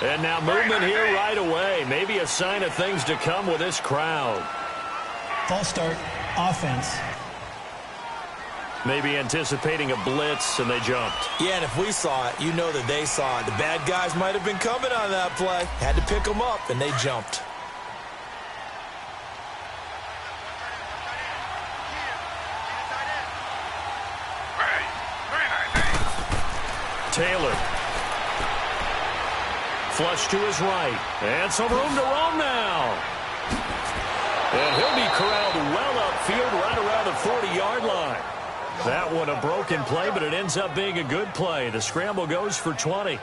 And now movement here right away. Maybe a sign of things to come with this crowd. False start, offense. Maybe anticipating a blitz, and they jumped. Yeah, and if we saw it, you know that they saw it. The bad guys might have been coming on that play. Had to pick them up, and they jumped. Taylor. Flush to his right. And some room to roam now. And he'll be corralled well upfield right around the 40-yard line. That one a broken play, but it ends up being a good play. The scramble goes for 20.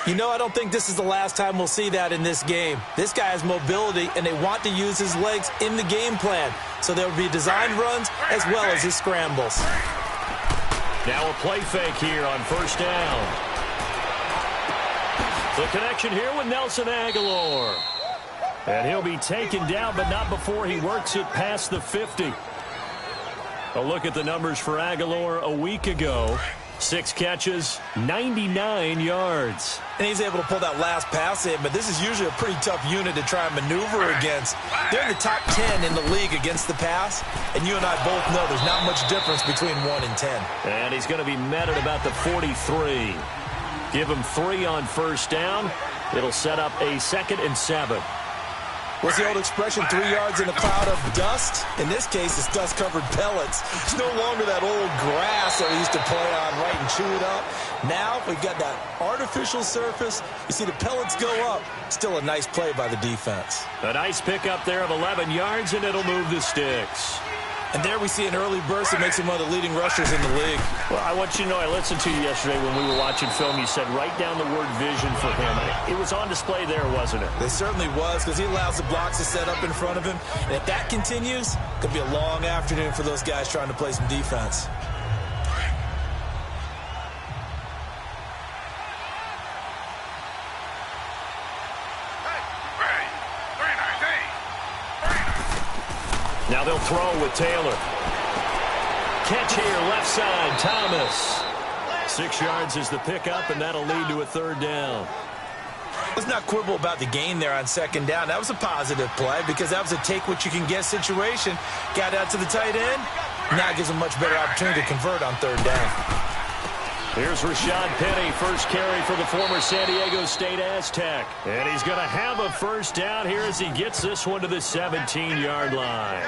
You know, I don't think this is the last time we'll see that in this game. This guy has mobility, and they want to use his legs in the game plan. So there will be designed runs as well as his scrambles. Now a play fake here on first down. The connection here with Nelson Aguilar. And he'll be taken down, but not before he works it past the 50. A look at the numbers for Aguilar a week ago. 6 catches, 99 yards. And he's able to pull that last pass in, but this is usually a pretty tough unit to try and maneuver against. They're in the top 10 in the league against the pass, and you and I both know there's not much difference between 1 and 10. And he's going to be met at about the 43. Give him 3 on first down. It'll set up a 2nd and 7. What's the old expression, 3 yards in a cloud of dust? In this case, it's dust-covered pellets. It's no longer that old grass that we used to play on, right, and chew it up. Now we've got that artificial surface. You see the pellets go up. Still a nice play by the defense. A nice pickup there of 11 yards, and it'll move the sticks. And there we see an early burst that makes him one of the leading rushers in the league. Well, I want you to know, I listened to you yesterday when we were watching film. You said write down the word vision for him. It was on display there, wasn't it? It certainly was, because he allows the blocks to set up in front of him. And if that continues, it could be a long afternoon for those guys trying to play some defense. Now they'll throw with Taylor. Catch here, left side, Thomas. 6 yards is the pickup, and that'll lead to a 3rd down. Let's not quibble about the gain there on 2nd down. That was a positive play because that was a take-what-you-can-get situation. Got out to the tight end. Now gives him a much better opportunity to convert on 3rd down. Here's Rashad Penny, first carry for the former San Diego State Aztec. And he's going to have a 1st down here as he gets this one to the 17-yard line.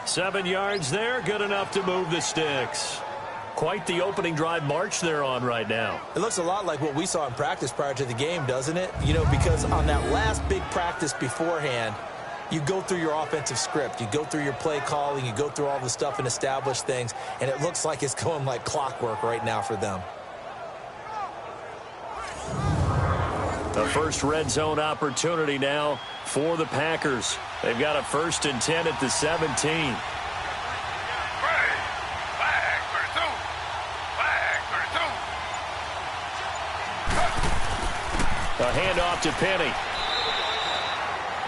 7 yards there, good enough to move the sticks. Quite the opening drive march they're on right now. It looks a lot like what we saw in practice prior to the game, doesn't it? You know, because on that last big practice beforehand, you go through your offensive script. You go through your play calling. You go through all the stuff and establish things. And it looks like it's going like clockwork right now for them. The first red zone opportunity now for the Packers. They've got a 1st and 10 at the 17. A handoff to Penny.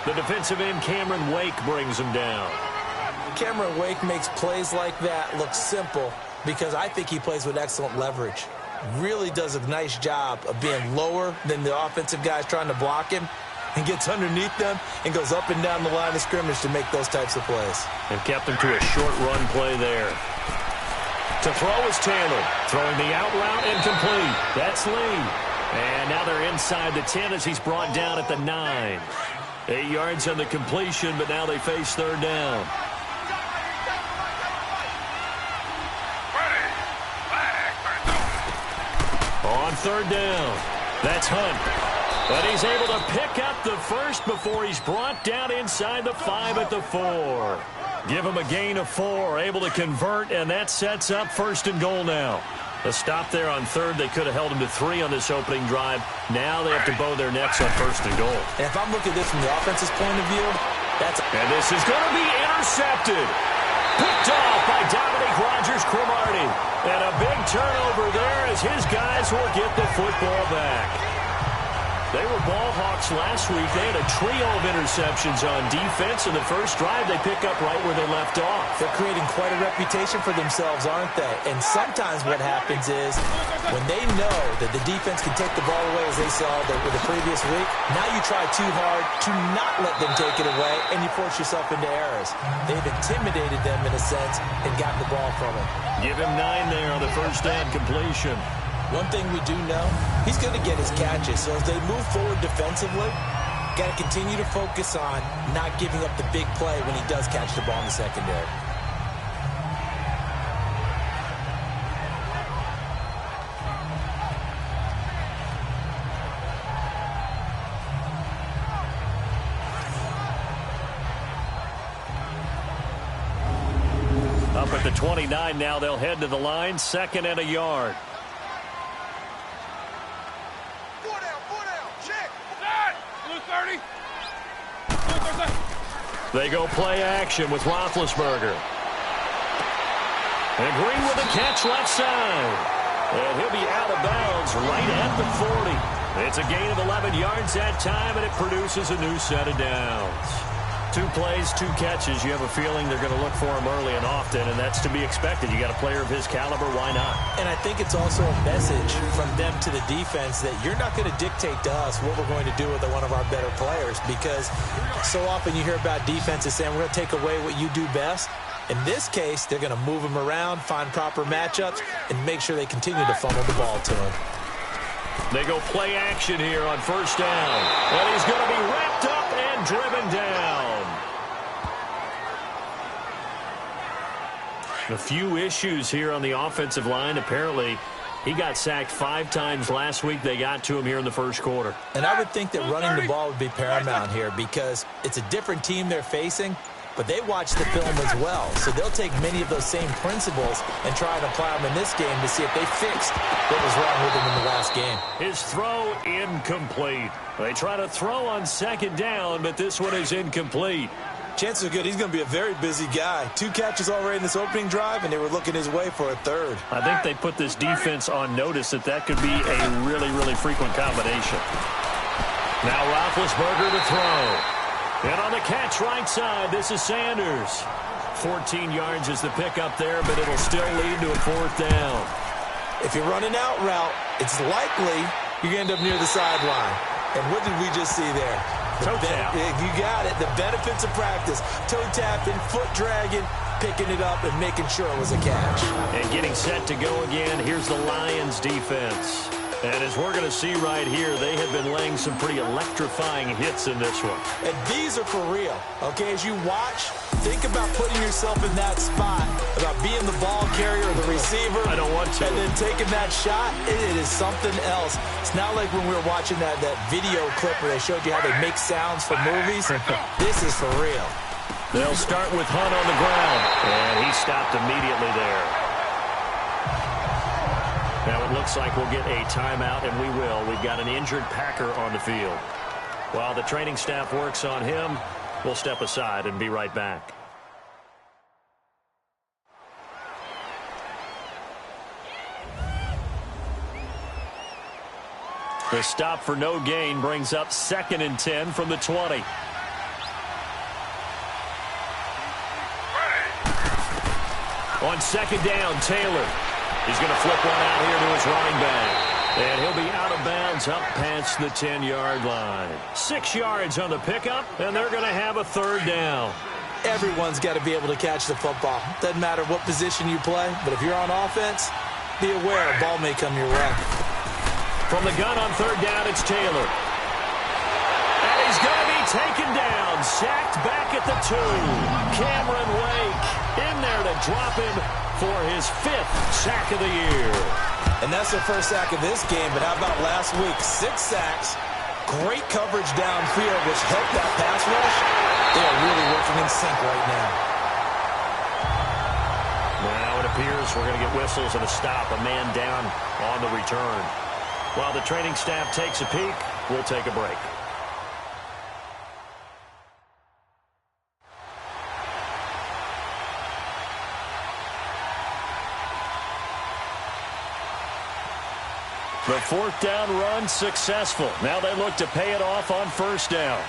The defensive end, Cameron Wake, brings him down. Cameron Wake makes plays like that look simple because I think he plays with excellent leverage. Really does a nice job of being lower than the offensive guys trying to block him and gets underneath them and goes up and down the line of scrimmage to make those types of plays. And kept him to a short run play there. To throw is Taylor. Throwing the out route incomplete. That's Lee. And now they're inside the 10 as he's brought down at the 9. 8 yards on the completion, but now they face 3rd down. On 3rd down, that's Hunt. But he's able to pick up the 1st before he's brought down inside the 5 at the 4. Give him a gain of 4, able to convert, and that sets up 1st and goal now. A stop there on 3rd. They could have held him to 3 on this opening drive. Now they have to bow their necks on 1st and goal. And if I'm looking at this from the offense's point of view, that's... And this is going to be intercepted. Picked off by Dominique Rodgers-Cromartie. And a big turnover there as his guys will get the football back. They were ball hawks last week. They had a trio of interceptions on defense. In the first drive, they pick up right where they left off. They're creating quite a reputation for themselves, aren't they? And sometimes what happens is when they know that the defense can take the ball away, as they saw with the previous week, now you try too hard to not let them take it away, and you force yourself into errors. They've intimidated them in a sense and gotten the ball from them. Give him 9 there on the first down completion. One thing we do know, he's going to get his catches. So as they move forward defensively, got to continue to focus on not giving up the big play when he does catch the ball in the secondary. Up at the 29 now, they'll head to the line, 2nd and a yard. They go play action with Roethlisberger. And Green with a catch left side. And he'll be out of bounds right at the 40. It's a gain of 11 yards that time, and it produces a new set of downs. 2 plays, 2 catches. You have a feeling they're going to look for him early and often, and that's to be expected. You got a player of his caliber, why not? And I think it's also a message from them to the defense that you're not going to dictate to us what we're going to do with one of our better players, because so often you hear about defenses saying we're going to take away what you do best. In this case, they're going to move him around, find proper matchups, and make sure they continue to funnel the ball to him. They go play action here on first down. And he's going to be wrapped up and driven down. A few issues here on the offensive line. Apparently, he got sacked 5 times last week. They got to him here in the first quarter. And I would think that running the ball would be paramount here because it's a different team they're facing, but they watch the film as well. So they'll take many of those same principles and try and apply them in this game to see if they fixed what was wrong with him in the last game. His throw incomplete. They try to throw on 2nd down, but this one is incomplete. Chances are good he's going to be a very busy guy. 2 catches already in this opening drive, and they were looking his way for a 3rd. I think they put this defense on notice that could be a really, really frequent combination. Now Roethlisberger to throw. And on the catch right side, this is Sanders. 14 yards is the pickup there, but it'll still lead to a 4th down. If you run an out route, it's likely you're going to end up near the sideline. And what did we just see there? Toe tap. You got it. The benefits of practice. Toe tapping, foot dragging, picking it up, and making sure it was a catch. And getting set to go again. Here's the Lions defense. And as we're going to see right here, they have been laying some pretty electrifying hits in this one. And these are for real. Okay, as you watch, think about putting yourself in that spot, about being the ball carrier or the receiver. I don't want to. And then taking that shot, it is something else. It's not like when we were watching that video clip where they showed you how they make sounds for movies. This is for real. They'll start with Hunt on the ground. And he stopped immediately there. Now it looks like we'll get a timeout, and we will. We've got an injured Packer on the field. While the training staff works on him, we'll step aside and be right back. The stop for no gain brings up 2nd and 10 from the 20. On 2nd down, Taylor. He's going to flip one out here to his running back. And he'll be out of bounds up past the 10-yard line. 6 yards on the pickup, and they're going to have a 3rd down. Everyone's got to be able to catch the football. Doesn't matter what position you play, but if you're on offense, be aware a ball may come your way. From the gun on 3rd down, it's Taylor. And he's going to be taken down, sacked back at the 2. Cameron Wake in there to drop him for his 5th sack of the year. And that's their first sack of this game, but how about last week? 6 sacks, great coverage downfield, which helped that pass rush. They are really working in sync right now. Now it appears we're going to get whistles and a stop, a man down on the return. While the training staff takes a peek, we'll take a break. The fourth down run successful. Now they look to pay it off on first down.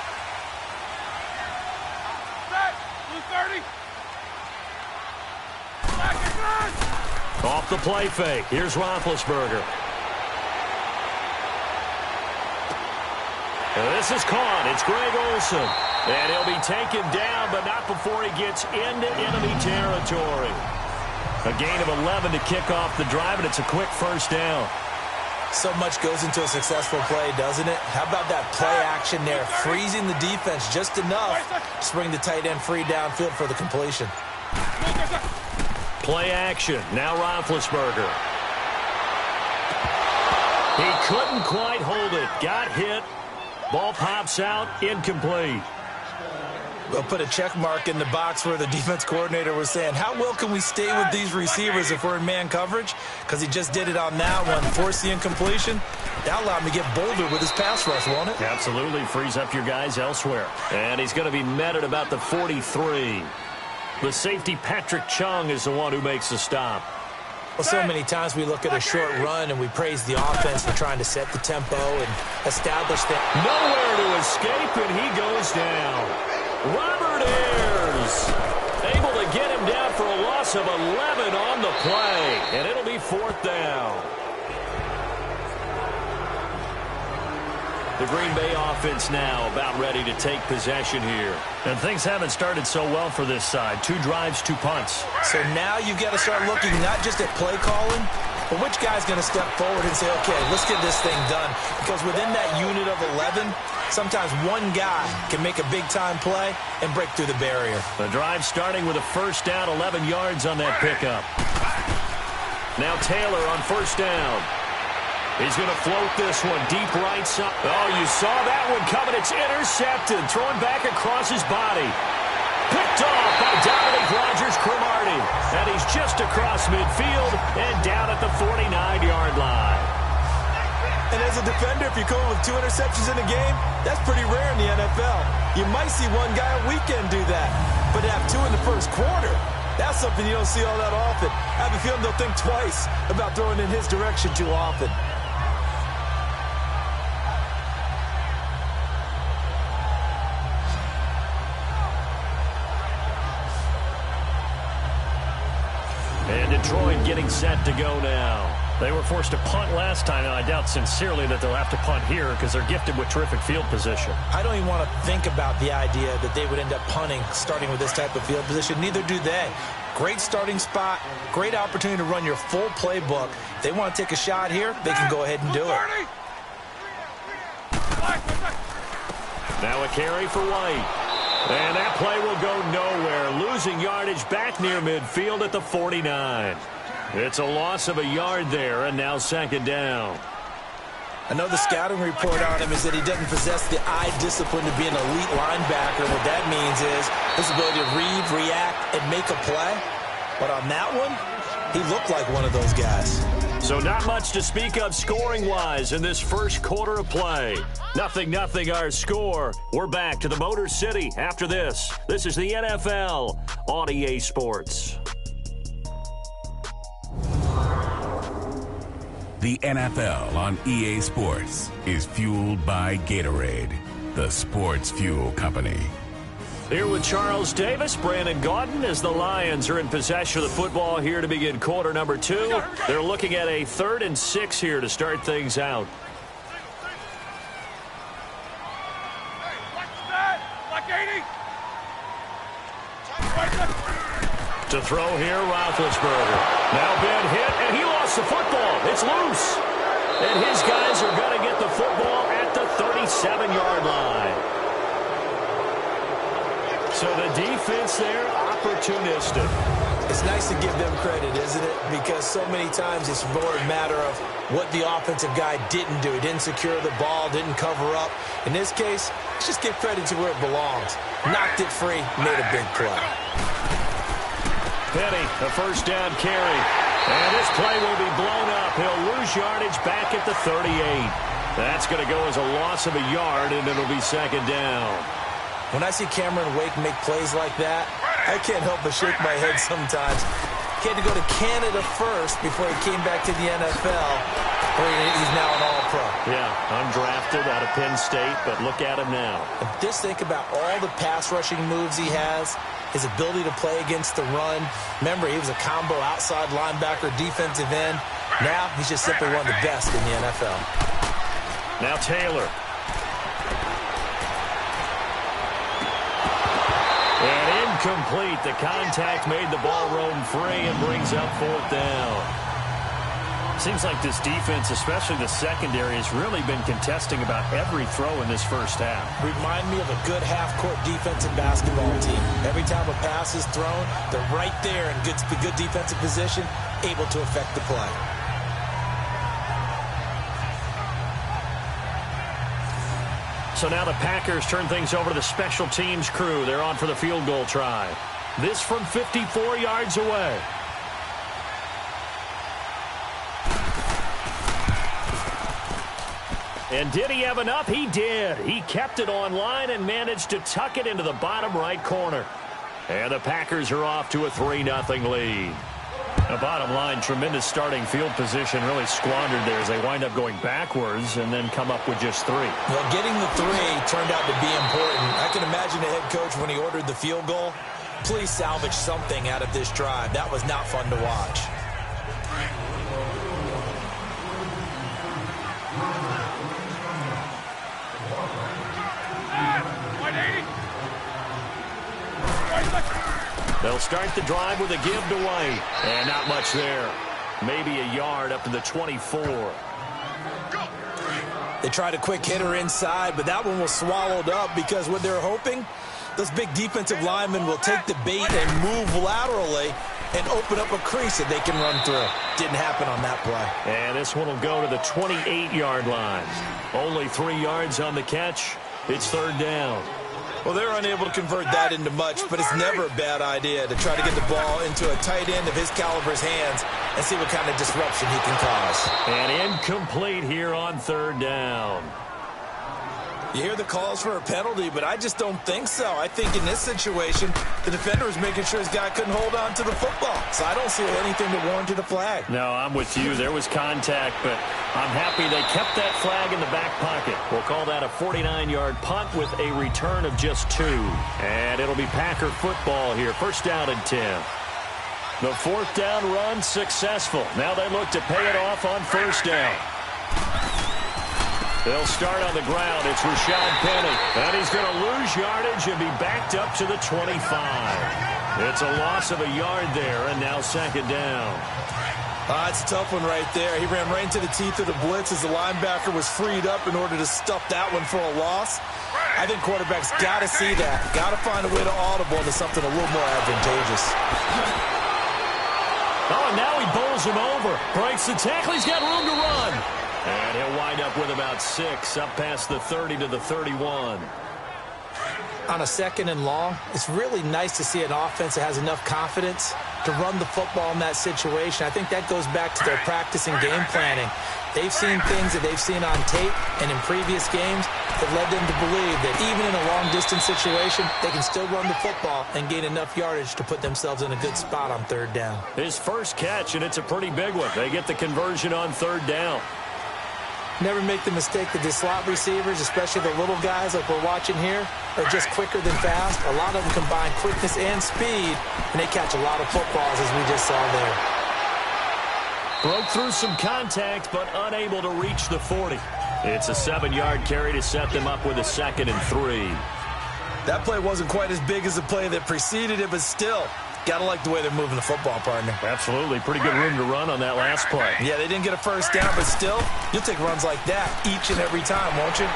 Off the play fake. Here's Roethlisberger. This is caught. It's Greg Olsen. And he'll be taken down, but not before he gets into enemy territory. A gain of 11 to kick off the drive, and it's a quick first down. So much goes into a successful play, doesn't it? How about that play action there, freezing the defense just enough to bring the tight end free downfield for the completion. Play action. Now Roethlisberger. He couldn't quite hold it. Got hit. Ball pops out. Incomplete. We'll put a check mark in the box where the defense coordinator was saying, how well can we stay with these receivers if we're in man coverage? Because he just did it on that one, forced the incompletion. That allowed him to get bolder with his pass rush, won't it? Absolutely. Frees up your guys elsewhere. And he's going to be met at about the 43. The safety, Patrick Chung, is the one who makes the stop. Well, so many times we look at a short run and we praise the offense for trying to set the tempo and establish that. Nowhere to escape, and he goes down. Robert Ayers able to get him down for a loss of 11 on the play, and it'll be fourth down. The Green Bay offense now about ready to take possession here. And things haven't started so well for this side. 2 drives, 2 punts. So now you've got to start looking not just at play calling, but which guy's going to step forward and say, okay, let's get this thing done. Because within that unit of 11, sometimes one guy can make a big-time play and break through the barrier. The drive starting with a first down, 11 yards on that pickup. Now Taylor on first down. He's going to float this one deep right side. Oh, you saw that one coming. It's intercepted. Throwing back across his body. Picked off by Dominic Rodgers-Cromartie. And he's just across midfield and down at the 49-yard line. And as a defender, if you come with 2 interceptions in a game, that's pretty rare in the NFL. You might see one guy a weekend do that. But to have 2 in the first quarter, that's something you don't see all that often. I have a feeling they'll think twice about throwing in his direction too often. And Detroit getting set to go now. They were forced to punt last time, and I doubt sincerely that they'll have to punt here because they're gifted with terrific field position. I don't even want to think about the idea that they would end up punting starting with this type of field position. Neither do they. Great starting spot, great opportunity to run your full playbook. If they want to take a shot here, they can go ahead and do it. Now a carry for White. And that play will go nowhere. Losing yardage back near midfield at the 49. It's a loss of a yard there, and now second down. I know the scouting report on him is that he doesn't possess the eye discipline to be an elite linebacker. What that means is his ability to read, react, and make a play. But on that one, he looked like one of those guys. So not much to speak of scoring-wise in this first quarter of play. 0-0 our score. We're back to the Motor City after this. This is the NFL on EA Sports. The NFL on EA Sports is fueled by Gatorade, the sports fuel company. Here with Charles Davis, Brandon Gaudin, as the Lions are in possession of the football here to begin quarter number 2. They're looking at a 3rd and 6 here to start things out. To throw here, Roethlisberger. Now been hit, and he lost the football. It's loose. And his guys are going to get the football at the 37-yard line. So the defense there, opportunistic. It's nice to give them credit, isn't it? Because so many times it's more a matter of what the offensive guy didn't do. He didn't secure the ball, didn't cover up. In this case, let's just give credit to where it belongs. Knocked it free, made a big play. Penny, a first down carry. And this play will be blown up. He'll lose yardage back at the 38. That's going to go as a loss of a yard, and it'll be second down. When I see Cameron Wake make plays like that, I can't help but shake my head sometimes. He had to go to Canada first before he came back to the NFL. He's now an all-pro. Yeah, undrafted out of Penn State, but look at him now. Just think about all the pass rushing moves he has, his ability to play against the run. Remember, he was a combo outside linebacker, defensive end. Now he's just simply one of the best in the NFL. Now Taylor. And incomplete. The contact made the ball roam free and brings up 4th down. Seems like this defense, especially the secondary, has really been contesting about every throw in this first half. Remind me of a good half-court defensive basketball team. Every time a pass is thrown, they're right there in good defensive position, able to affect the play. So now the Packers turn things over to the special teams crew. They're on for the field goal try. This from 54 yards away. And did he have enough? He did. He kept it on line and managed to tuck it into the bottom right corner. And the Packers are off to a 3-0 lead. The bottom line, tremendous starting field position, really squandered there as they wind up going backwards and then come up with just 3. Well, getting the 3 turned out to be important. I can imagine the head coach when he ordered the field goal. Please salvage something out of this drive. That was not fun to watch. They'll start the drive with a give to White. And not much there. Maybe a yard up to the 24. They tried a quick hitter inside, but that one was swallowed up because what they're hoping, those big defensive linemen will take the bait and move laterally and open up a crease that they can run through. Didn't happen on that play. And this one will go to the 28-yard line. Only 3 yards on the catch. It's 3rd down. Well, they're unable to convert that into much, but it's never a bad idea to try to get the ball into a tight end of his caliber's hands and see what kind of disruption he can cause. And incomplete here on 3rd down. You hear the calls for a penalty, but I just don't think so. I think in this situation, the defender was making sure his guy couldn't hold on to the football. So I don't see anything that warranted a flag. No, I'm with you. There was contact, but I'm happy they kept that flag in the back pocket. We'll call that a 49-yard punt with a return of just 2. And it'll be Packer football here. 1st down and 10. The 4th down run successful. Now they look to pay it off on 1st down. They'll start on the ground. It's Rashad Penny. And he's going to lose yardage and be backed up to the 25. It's a loss of a yard there, and now 2nd down. It's a tough one right there. He ran right into the teeth of the blitz as the linebacker was freed up in order to stuff that one for a loss. I think quarterbacks got to see that. Got to find a way to audible into something a little more advantageous. Oh, and now he bowls him over. Breaks the tackle. He's got room to run. And he'll wind up with about 6 up past the 30 to the 31. On a 2nd and long, it's really nice to see an offense that has enough confidence to run the football in that situation. I think that goes back to their practice and game planning. They've seen things that they've seen on tape and in previous games that led them to believe that even in a long-distance situation, they can still run the football and gain enough yardage to put themselves in a good spot on 3rd down. His first catch, and it's a pretty big one. They get the conversion on 3rd down. Never make the mistake that the slot receivers, especially the little guys like we're watching here, are just quicker than fast. A lot of them combine quickness and speed, and they catch a lot of footballs, as we just saw there. Broke through some contact, but unable to reach the 40. It's a 7-yard carry to set them up with a 2nd and 3. That play wasn't quite as big as the play that preceded it, but still, got to like the way they're moving the football, partner. Absolutely. Pretty good room to run on that last play. Yeah, they didn't get a 1st down, but still, you'll take runs like that each and every time, won't you?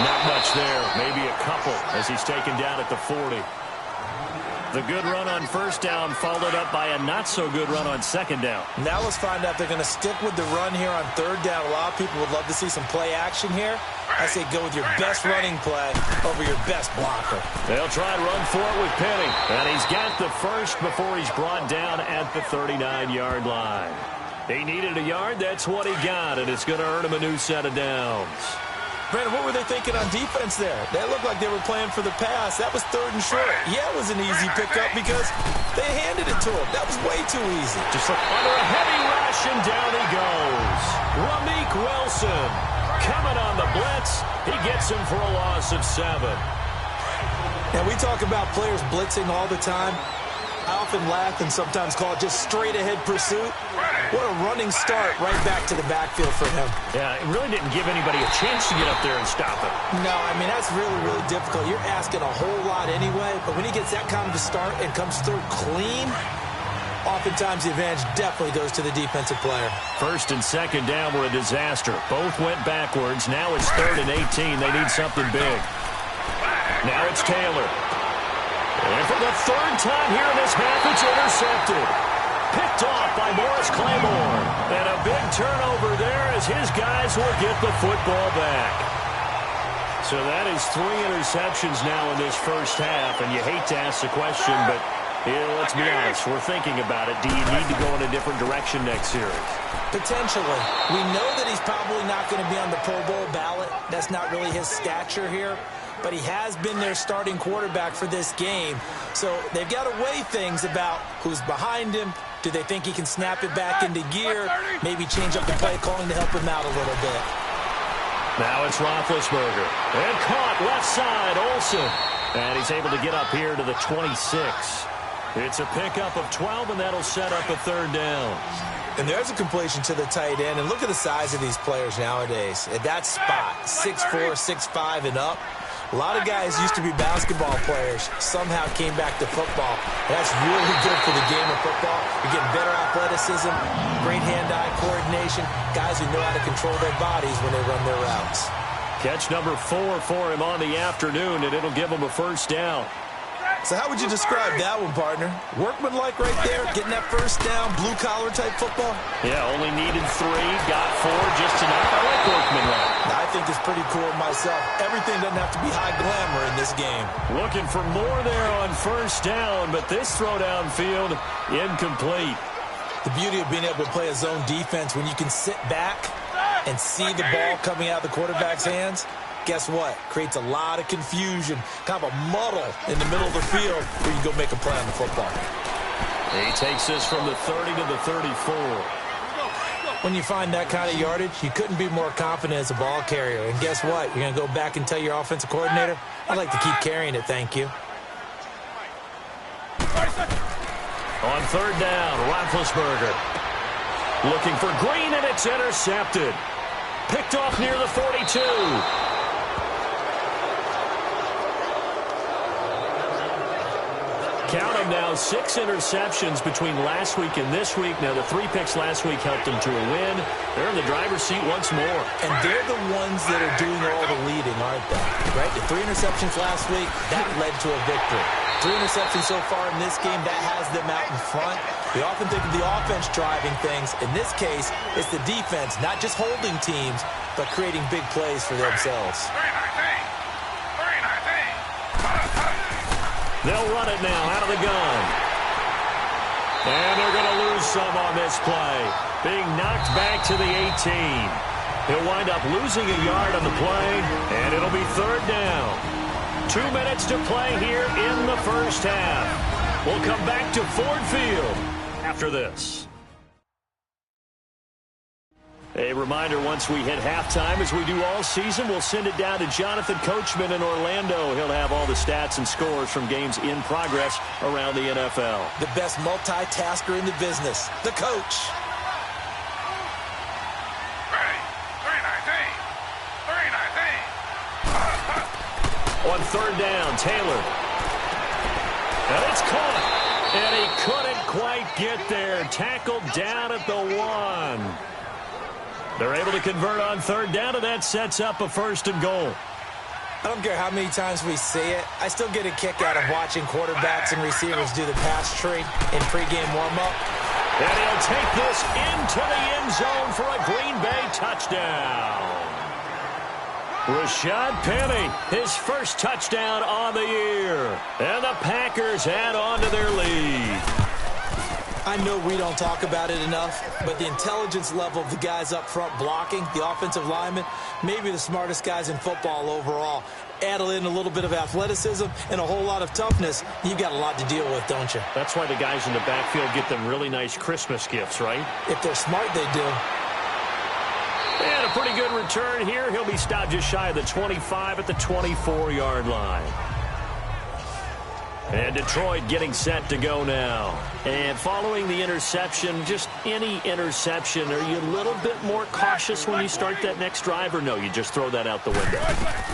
Not much there. Maybe a couple as he's taken down at the 40. The good run on 1st down followed up by a not-so-good run on 2nd down. Now let's find out if they're going to stick with the run here on 3rd down. A lot of people would love to see some play action here. I say go with your best running play over your best blocker. They'll try and run for it with Penny. And he's got the first before he's brought down at the 39-yard line. He needed a yard. That's what he got, and it's going to earn him a new set of downs. Brandon, what were they thinking on defense there? They looked like they were playing for the pass. That was 3rd and short. Yeah, it was an easy pickup because they handed it to him. That was way too easy. Just like under a heavy rush. rush, and down he goes. Ramik Wilson coming on the blitz. He gets him for a loss of 7. Now, we talk about players blitzing all the time. I often laugh and sometimes call it just straight-ahead pursuit. What a running start right back to the backfield for him. Yeah, it really didn't give anybody a chance to get up there and stop it. No, I mean, that's really, really difficult. You're asking a whole lot anyway, but when he gets that kind of a start and comes through clean, oftentimes the advantage definitely goes to the defensive player. First and second down were a disaster. Both went backwards. Now it's 3rd and 18. They need something big. Now it's Taylor. And for the 3rd time here in this half, it's intercepted. Picked off by Morris Claiborne. And a big turnover there as his guys will get the football back. So that is 3 interceptions now in this first half. And you hate to ask the question, but let's be honest. We're thinking about it. Do you need to go in a different direction next series? Potentially. We know that he's probably not going to be on the Pro Bowl ballot. That's not really his stature here. But he has been their starting quarterback for this game. So they've got to weigh things about who's behind him. Do they think he can snap it back into gear? Maybe change up the play calling to help him out a little bit. Now it's Roethlisberger. And caught left side, Olsen. And he's able to get up here to the 26. It's a pickup of 12, and that'll set up a 3rd down. And there's a completion to the tight end. And look at the size of these players nowadays. At that spot, 6'4", 6'5", and up. A lot of guys used to be basketball players, somehow came back to football. That's really good for the game of football. You're getting better athleticism, great hand-eye coordination, guys who know how to control their bodies when they run their routes. Catch number 4 for him on the afternoon, and it'll give him a 1st down. So how would you describe that one, partner? Workmanlike right there, getting that 1st down, blue-collar type football? Yeah, only needed 3, got 4, just enough. I like workmanlike. I think it's pretty cool myself. Everything doesn't have to be high glamour in this game. Looking for more there on 1st down, but this throw downfield incomplete. The beauty of being able to play a zone defense when you can sit back and see the ball coming out of the quarterback's hands, guess what? Creates a lot of confusion, kind of a muddle in the middle of the field where you go make a play on the football. He takes this from the 30 to the 34. When you find that kind of yardage, you couldn't be more confident as a ball carrier. And guess what? You're going to go back and tell your offensive coordinator, I'd like to keep carrying it, thank you. On 3rd down, Roethlisberger. Looking for Green, and it's intercepted. Picked off near the 42. Count them now, 6 interceptions between last week and this week. Now, the 3 picks last week helped them to a win. They're in the driver's seat once more. And they're the ones that are doing all the leading, aren't they? Right? The 3 interceptions last week, that led to a victory. 3 interceptions so far in this game, that has them out in front. We often think of the offense driving things. In this case, it's the defense, not just holding teams, but creating big plays for themselves. They'll run it now out of the gun. And they're going to lose some on this play. Being knocked back to the 18. He'll wind up losing a yard on the play, and it'll be 3rd down. 2 minutes to play here in the first half. We'll come back to Ford Field after this. A reminder, once we hit halftime, as we do all season, we'll send it down to Jonathan Coachman in Orlando. He'll have all the stats and scores from games in progress around the NFL. The best multitasker in the business, the coach. On 3rd down, Taylor. And it's caught. And he couldn't quite get there. Tackled down at the 1. They're able to convert on 3rd down, and that sets up a 1st and goal. I don't care how many times we see it. I still get a kick out of watching quarterbacks and receivers do the pass tree in pregame warm-up. And he'll take this into the end zone for a Green Bay touchdown. Rashad Penny, his first touchdown on the year. And the Packers add on to their lead. I know we don't talk about it enough, but the intelligence level of the guys up front blocking, the offensive linemen, maybe the smartest guys in football overall. add in a little bit of athleticism and a whole lot of toughness, you've got a lot to deal with, don't you? That's why the guys in the backfield get them really nice Christmas gifts, right? If they're smart, they do. And a pretty good return here. He'll be stopped just shy of the 25 at the 24-yard line. And Detroit getting set to go now. And following the interception, just any interception, are you a little bit more cautious when you start that next drive, or no, you just throw that out the window?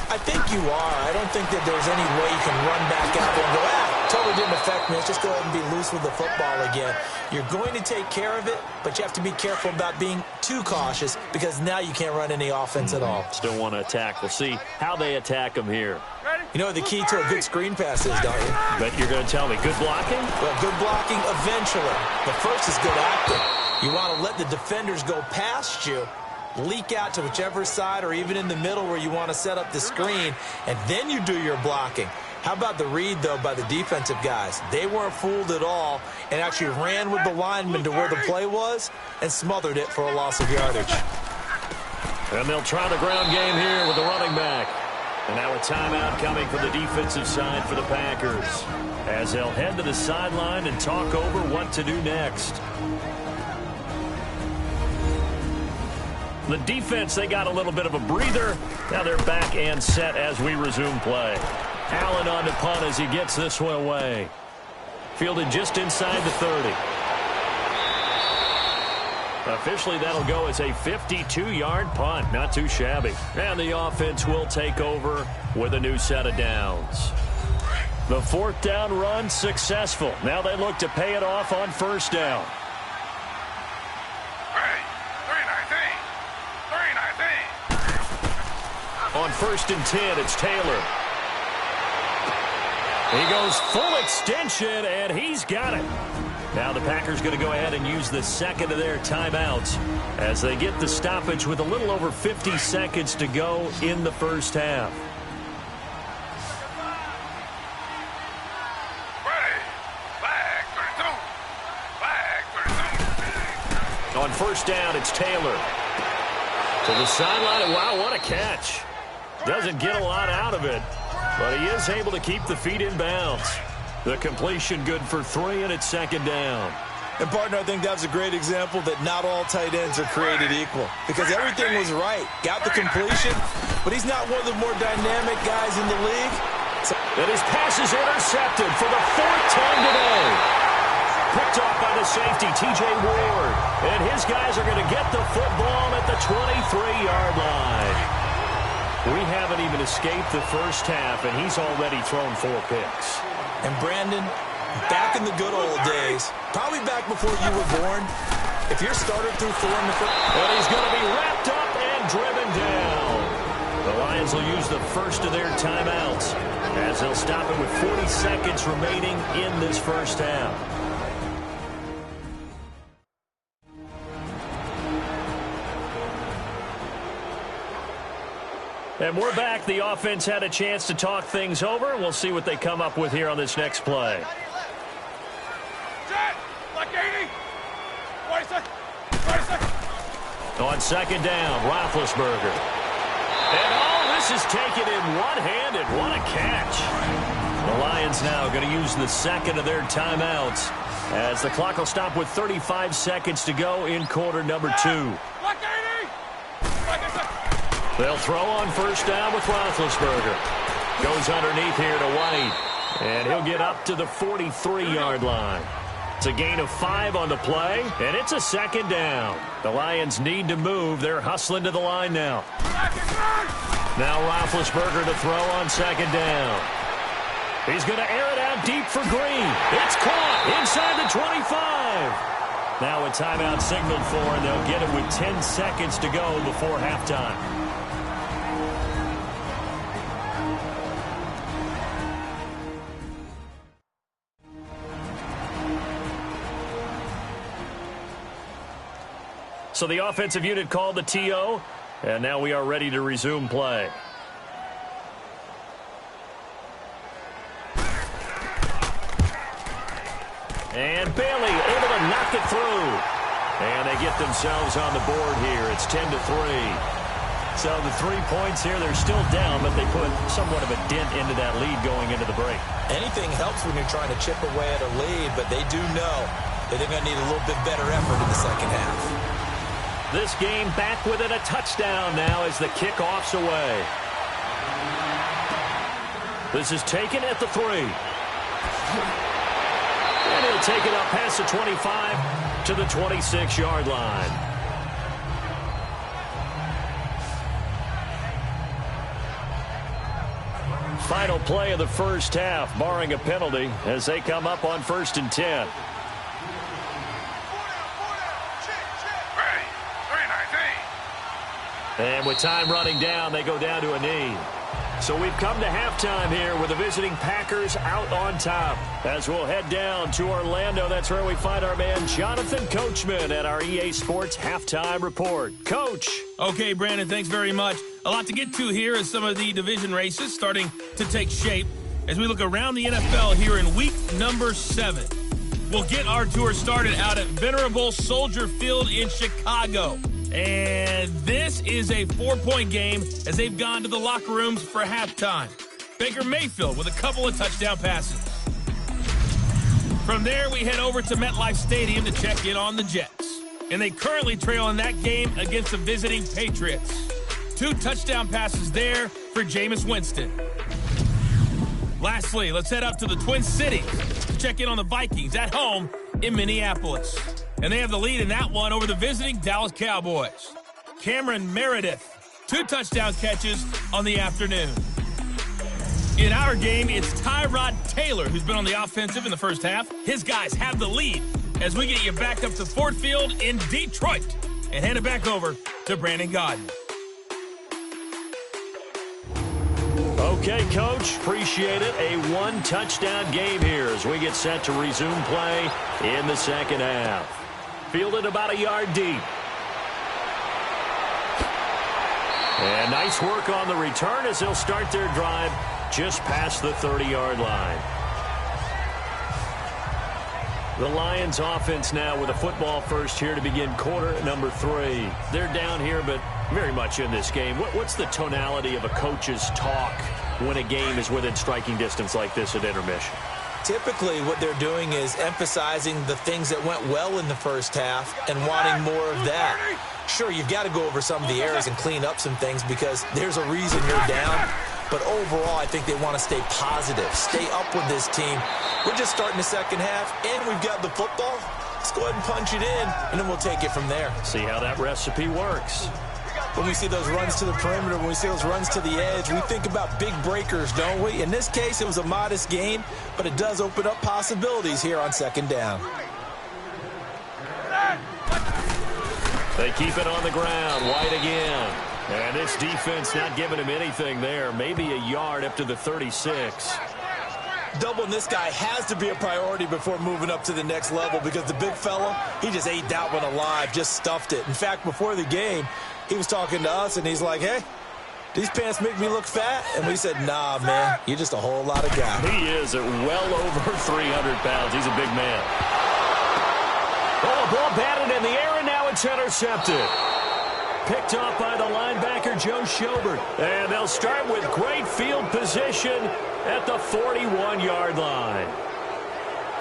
I think you are. I don't think that there's any way you can run back out there and go, totally didn't affect me. Let's just go ahead and be loose with the football again. You're going to take care of it, but you have to be careful about being too cautious because now you can't run any offense at all. Still want to attack. We'll see how they attack them here. You know what the key to a good screen pass is, don't you? Bet you're going to tell me. Good blocking? Well, good blocking eventually. The first is good acting. You want to let the defenders go past you, leak out to whichever side or even in the middle where you want to set up the screen, and then you do your blocking. How about the read, though, by the defensive guys? They weren't fooled at all and actually ran with the lineman to where the play was and smothered it for a loss of yardage. And they'll try the ground game here with the running back. And now a timeout coming from the defensive side for the Packers, as they'll head to the sideline and talk over what to do next. The defense, they got a little bit of a breather. Now they're back and set as we resume play. Allen on the punt as he gets this one away. Fielded just inside the 30. Officially, that'll go as a 52-yard punt. Not too shabby. And the offense will take over with a new set of downs. The fourth down run successful. Now they look to pay it off on first down. On 1st and 10, it's Taylor. He goes full extension, and he's got it. Now the Packers going to go ahead and use the second of their timeouts as they get the stoppage with a little over 50 seconds to go in the first half. On first down, it's Taylor. To the sideline, and wow, what a catch. Doesn't get a lot out of it, but he is able to keep the feet in bounds. The completion good for 3, and it's second down. And, partner, I think that's a great example that not all tight ends are created equal because everything was right. Got the completion, but he's not one of the more dynamic guys in the league. And his pass is intercepted for the 4th time today. Picked off by the safety, T.J. Ward. And his guys are going to get the football at the 23-yard line. We haven't even escaped the first half, and he's already thrown 4 picks. And, Brandon, back in the good old days, probably back before you were born, if your starter threw 4 in the first... And he's going to be wrapped up and driven down. The Lions will use the first of their timeouts as they'll stop it with 40 seconds remaining in this first half. And we're back. The offense had a chance to talk things over. We'll see what they come up with here on this next play. On second down, Roethlisberger. And this is taken in one-handed. What a catch. The Lions now going to use the second of their timeouts as the clock will stop with 35 seconds to go in quarter number 2. They'll throw on first down with Roethlisberger. Goes underneath here to White. And he'll get up to the 43-yard line. It's a gain of 5 on the play, and it's a second down. The Lions need to move. They're hustling to the line now. Now Roethlisberger to throw on second down. He's going to air it out deep for Green. It's caught inside the 25. Now a timeout signaled for, and they'll get it with 10 seconds to go before halftime. So the offensive unit called the TO, and now we are ready to resume play. And Bailey able to knock it through. And they get themselves on the board here. It's 10-3. So the 3 points here, they're still down, but they put somewhat of a dent into that lead going into the break. Anything helps when you're trying to chip away at a lead, but they do know that they're going to need a little bit better effort in the second half. This game back within a touchdown now as the kickoff's away. This is taken at the 3. And he'll take it up past the 25 to the 26-yard line. Final play of the first half, barring a penalty, as they come up on 1st and 10. And with time running down, they go down to a knee. So we've come to halftime here with the visiting Packers out on top. As we'll head down to Orlando, that's where we find our man Jonathan Coachman at our EA Sports Halftime Report. Coach. Okay, Brandon, thanks very much. A lot to get to here as some of the division races starting to take shape as we look around the NFL here in week number 7. We'll get our tour started out at Venerable Soldier Field in Chicago. And this is a 4-point game as they've gone to the locker rooms for halftime. Baker Mayfield with a couple of touchdown passes. From there, we head over to MetLife Stadium to check in on the Jets. And they currently trail in that game against the visiting Patriots. 2 touchdown passes there for Jameis Winston. Lastly, let's head up to the Twin Cities to check in on the Vikings at home in Minneapolis. And they have the lead in that one over the visiting Dallas Cowboys. Cameron Meredith, 2 touchdown catches on the afternoon. In our game, it's Tyrod Taylor who's been on the offensive in the first half. His guys have the lead as we get you back up to Ford Field in Detroit and hand it back over to Brandon Gaudin. Okay, Coach, appreciate it. A 1-touchdown game here as we get set to resume play in the second half. Fielded about a yard deep. And nice work on the return as they'll start their drive just past the 30-yard line. The Lions offense now with a football first here to begin quarter number 3. They're down here, but very much in this game. What's the tonality of a coach's talk when a game is within striking distance like this at intermission? Typically, what they're doing is emphasizing the things that went well in the first half and wanting more of that. Sure, you've got to go over some of the errors and clean up some things because there's a reason you're down. But overall, I think they want to stay positive, stay up with this team. We're just starting the second half, and we've got the football. Let's go ahead and punch it in, and then we'll take it from there. See how that recipe works. When we see those runs to the perimeter, when we see those runs to the edge, we think about big breakers, don't we? In this case, it was a modest gain, but it does open up possibilities here on second down. They keep it on the ground. White again. And this defense not giving him anything there. Maybe a yard up to the 36. Doubling this guy has to be a priority before moving up to the next level because the big fella, he just ate that one alive, just stuffed it. In fact, before the game, he was talking to us, and he's like, hey, these pants make me look fat? And we said, nah, man, you're just a whole lot of guy. He is at well over 300 pounds. He's a big man. Oh, ball batted in the air, and now it's intercepted. Picked off by the linebacker, Joe Schobert. And they'll start with great field position at the 41-yard line.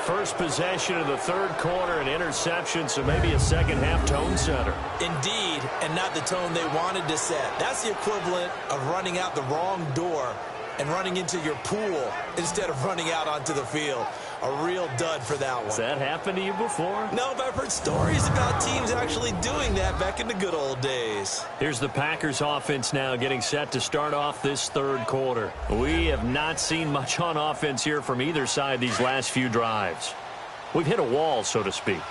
First possession of the third quarter, an interception, so maybe a second-half tone setter. Indeed, and not the tone they wanted to set. That's the equivalent of running out the wrong door and running into your pool instead of running out onto the field. A real dud for that one. Has that happened to you before? No, but I've heard stories about teams actually doing that back in the good old days. Here's the Packers offense now getting set to start off this third quarter. We have not seen much on offense here from either side these last few drives. We've hit a wall, so to speak.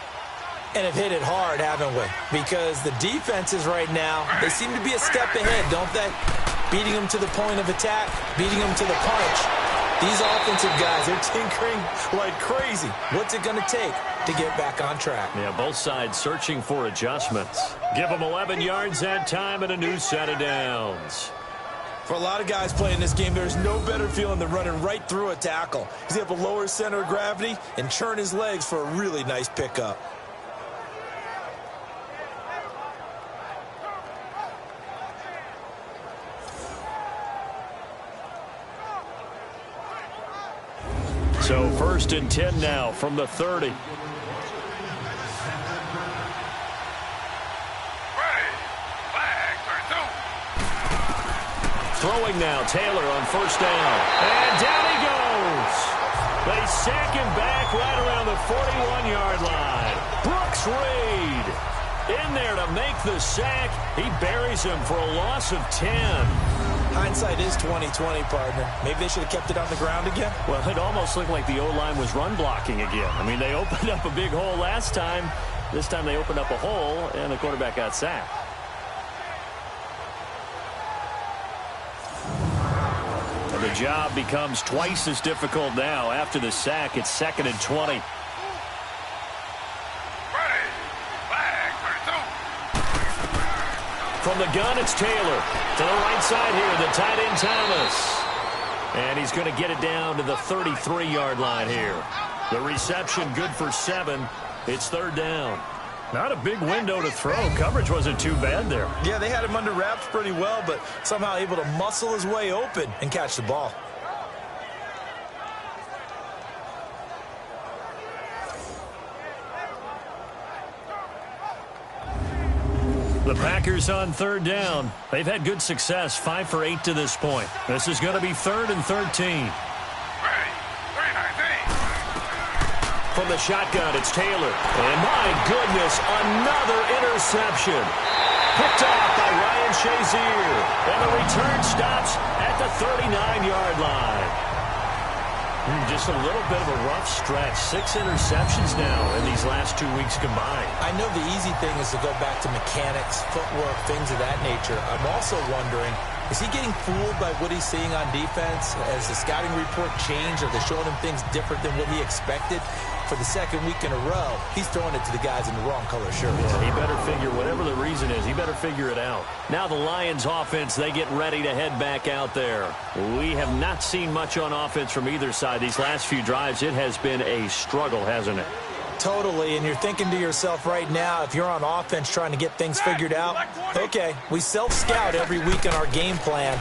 And have hit it hard, haven't we? Because the defenses right now, they seem to be a step ahead, don't they? Beating them to the point of attack, beating them to the punch. These offensive guys, they're tinkering like crazy. What's it going to take to get back on track? Yeah, both sides searching for adjustments. Give them 11 yards that time and a new set of downs. For a lot of guys playing this game, there's no better feeling than running right through a tackle. He's able to lower his center of gravity and churn his legs for a really nice pickup. So 1st and 10 now from the 30. Throwing now, Taylor on 1st down. And down he goes. They sack him back right around the 41-yard line. Brooks Reed in there to make the sack. He buries him for a loss of 10. Hindsight is 20/20, partner. Maybe they should have kept it on the ground again. Well, it almost looked like the O-line was run blocking again. I mean, they opened up a big hole last time. This time they opened up a hole, and the quarterback got sacked. And the job becomes twice as difficult now. After the sack, it's 2nd and 20. From the gun, it's Taylor. To the right side here, the tight end Thomas. And he's going to get it down to the 33-yard line here. The reception good for 7. It's 3rd down. Not a big window to throw. Coverage wasn't too bad there. Yeah, they had him under wraps pretty well, but somehow able to muscle his way open and catch the ball. The Packers on 3rd down. They've had good success, 5 for 8 to this point. This is going to be 3rd and 13. From the shotgun, it's Taylor. And my goodness, another interception. Picked off by Ryan Shazier. And the return stops at the 39-yard line. Just a little bit of a rough stretch. 6 interceptions now in these last 2 weeks combined. I know the easy thing is to go back to mechanics, footwork, things of that nature. I'm also wondering, is he getting fooled by what he's seeing on defense? Has the scouting report changed? Are they showing him things different than what he expected? For the 2nd week in a row, he's throwing it to the guys in the wrong color shirts. Yeah, he better figure, whatever the reason is, he better figure it out. Now the Lions offense, they get ready to head back out there. We have not seen much on offense from either side. These last few drives, it has been a struggle, hasn't it? Totally, and you're thinking to yourself right now, if you're on offense trying to get things figured out, okay, we self-scout every week in our game plan.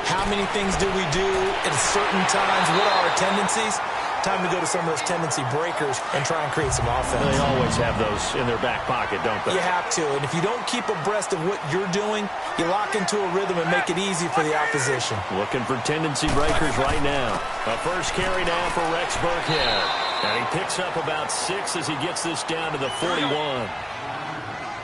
How many things do we do at certain times? What are our tendencies? Time to go to some of those tendency breakers and try and create some offense. They always have those in their back pocket, don't they? You have to, and if you don't keep abreast of what you're doing, you lock into a rhythm and make it easy for the opposition. Looking for tendency breakers right now. A first carry now for Rex Burkhead. And he picks up about 6 as he gets this down to the 41.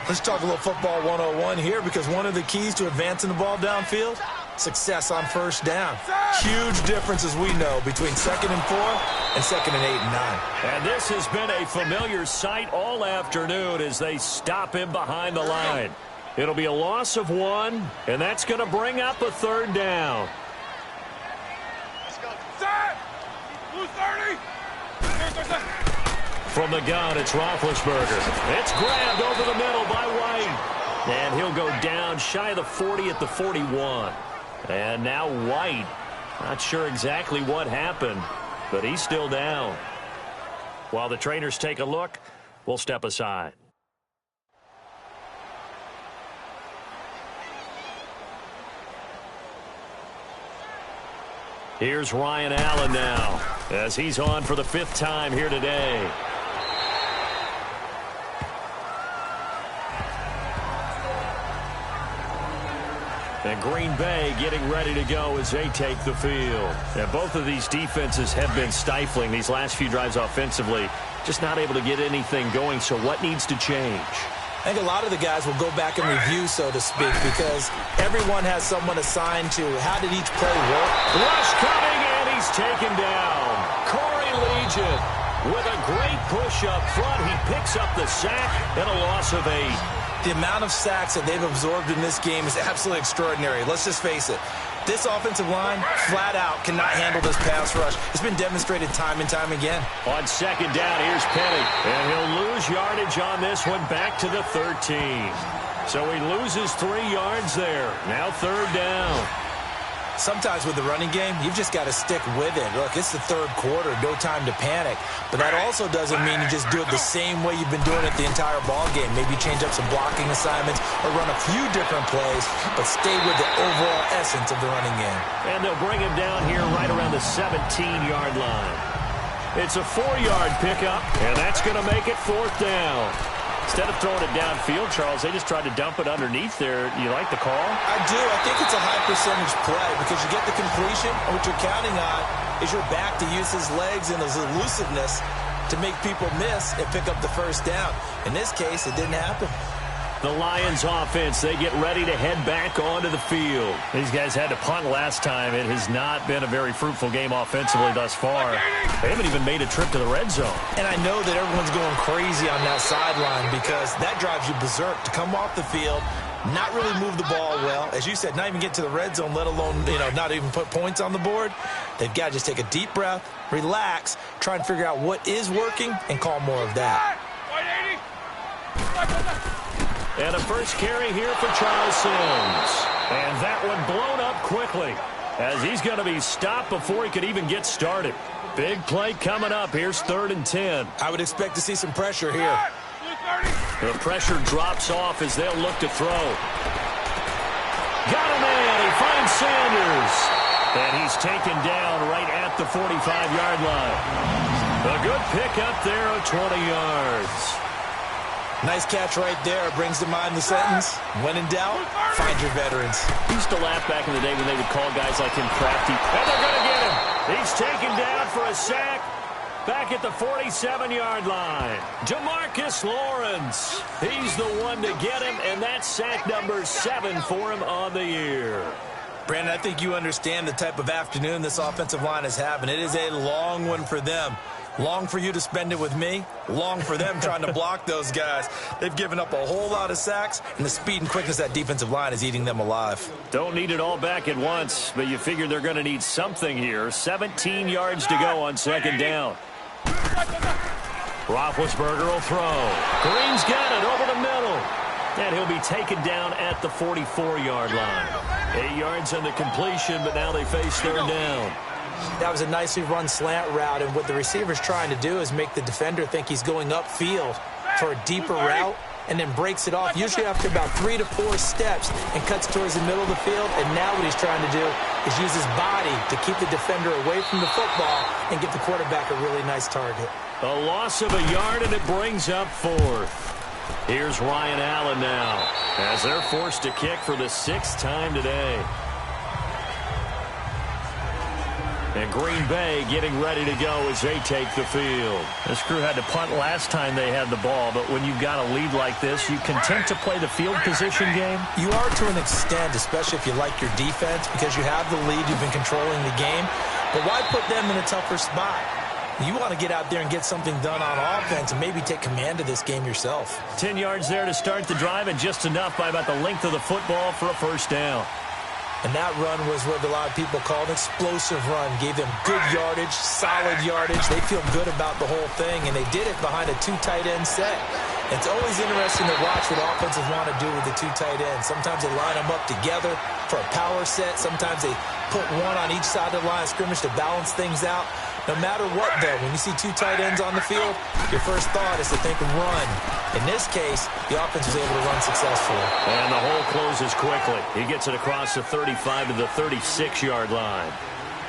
Let's talk a little football 101 here, because one of the keys to advancing the ball downfield, success on 1st down. Huge difference, as we know, between 2nd and 4 and 2nd and 8 and 9. And this has been a familiar sight all afternoon as they stop him behind the line. It'll be a loss of 1, and that's going to bring up a 3rd down. Let's go. Set! Blue 30! From the gun, it's Roethlisberger. It's grabbed over the middle by White. And he'll go down shy of the 40 at the 41. And now White, not sure exactly what happened, but he's still down. While the trainers take a look, we'll step aside. Here's Ryan Allen now, as he's on for the 5th time here today. And Green Bay getting ready to go as they take the field. And both of these defenses have been stifling these last few drives offensively. Just not able to get anything going. So what needs to change? I think a lot of the guys will go back and review, so to speak, because everyone has someone assigned to how did each play work. Rush coming, and he's taken down. Corey Legion with a great push up front. He picks up the sack and a loss of 8. The amount of sacks that they've absorbed in this game is absolutely extraordinary. Let's just face it. This offensive line, flat out, cannot handle this pass rush. It's been demonstrated time and time again. On 2nd down, here's Penny. And he'll lose yardage on this one back to the 13. So he loses 3 yards there. Now 3rd down. Sometimes with the running game, you've just got to stick with it. Look, it's the 3rd quarter, no time to panic. But that also doesn't mean you just do it the same way you've been doing it the entire ball game. Maybe change up some blocking assignments or run a few different plays, but stay with the overall essence of the running game. And they'll bring him down here right around the 17-yard line. It's a 4-yard pickup, and that's going to make it 4th down. Instead of throwing it downfield, Charles, they just tried to dump it underneath there. You like the call? I do. I think it's a high percentage play because you get the completion, and what you're counting on is your back to use his legs and his elusiveness to make people miss and pick up the first down. In this case, it didn't happen. The Lions offense, they get ready to head back onto the field. These guys had to punt last time. It has not been a very fruitful game offensively thus far. They haven't even made a trip to the red zone. And I know that everyone's going crazy on that sideline because that drives you berserk to come off the field, not really move the ball well. As you said, not even get to the red zone, let alone, not even put points on the board. They've got to just take a deep breath, relax, try and figure out what is working, and call more of that. And a first carry here for Charles Sims. And that one blown up quickly as he's going to be stopped before he could even get started. Big play coming up. Here's 3rd and 10. I would expect to see some pressure here. The pressure drops off as they'll look to throw. Got a man. He finds Sanders. And he's taken down right at the 45-yard line. A good pickup there of 20 yards. Nice catch right there. Brings to mind the sentence, when in doubt, find your veterans. He used to laugh back in the day when they would call guys like him crafty. And they're going to get him. He's taken down for a sack back at the 47-yard line. Jamarcus Lawrence. He's the one to get him, and that's sack number 7 for him on the year. Brandon, I think you understand the type of afternoon this offensive line is having. It is a long one for them. Long for you to spend it with me. Long for them trying to block those guys. They've given up a whole lot of sacks, and the speed and quickness of that defensive line is eating them alive. Don't need it all back at once, but you figure they're going to need something here. 17 yards to go on 2nd down. Roethlisberger will throw. Green's got it over the middle. And he'll be taken down at the 44-yard line. 8 yards on the completion, but now they face 3rd down. That was a nicely run slant route, and what the receiver's trying to do is make the defender think he's going upfield for a deeper route and then breaks it off, usually after about 3 to 4 steps, and cuts towards the middle of the field. And now what he's trying to do is use his body to keep the defender away from the football and give the quarterback a really nice target. A loss of a yard, and it brings up 4th. Here's Ryan Allen now as they're forced to kick for the 6th time today. And Green Bay getting ready to go as they take the field. This crew had to punt last time they had the ball, but when you've got a lead like this, you content to play the field position game? You are to an extent, especially if you like your defense, because you have the lead, you've been controlling the game. But why put them in a tougher spot? You want to get out there and get something done on offense and maybe take command of this game yourself. 10 yards there to start the drive, and just enough by about the length of the football for a first down. And that run was what a lot of people call an explosive run. Gave them good yardage, solid yardage. They feel good about the whole thing, and they did it behind a 2 tight end set. It's always interesting to watch what offenses want to do with the 2 tight ends. Sometimes they line them up together for a power set. Sometimes they put one on each side of the line of scrimmage to balance things out. No matter what, though, when you see 2 tight ends on the field, your first thought is to think run. In this case, the offense was able to run successfully. And the hole closes quickly. He gets it across the 35 to the 36-yard line.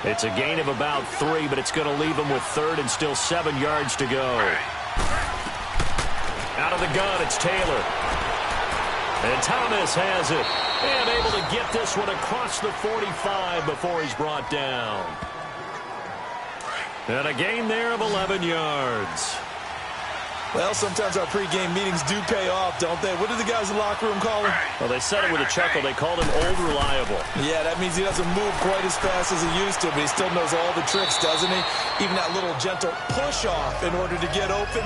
It's a gain of about 3, but it's going to leave him with 3rd and still 7 yards to go. Out of the gun, it's Taylor. And Thomas has it. And able to get this one across the 45 before he's brought down. And a gain there of 11 yards. Well, sometimes our pregame meetings do pay off, don't they? What do the guys in the locker room call him? Well, they said it with a chuckle. They called him Old Reliable. Yeah, that means he doesn't move quite as fast as he used to, but he still knows all the tricks, doesn't he? Even that little gentle push-off in order to get open,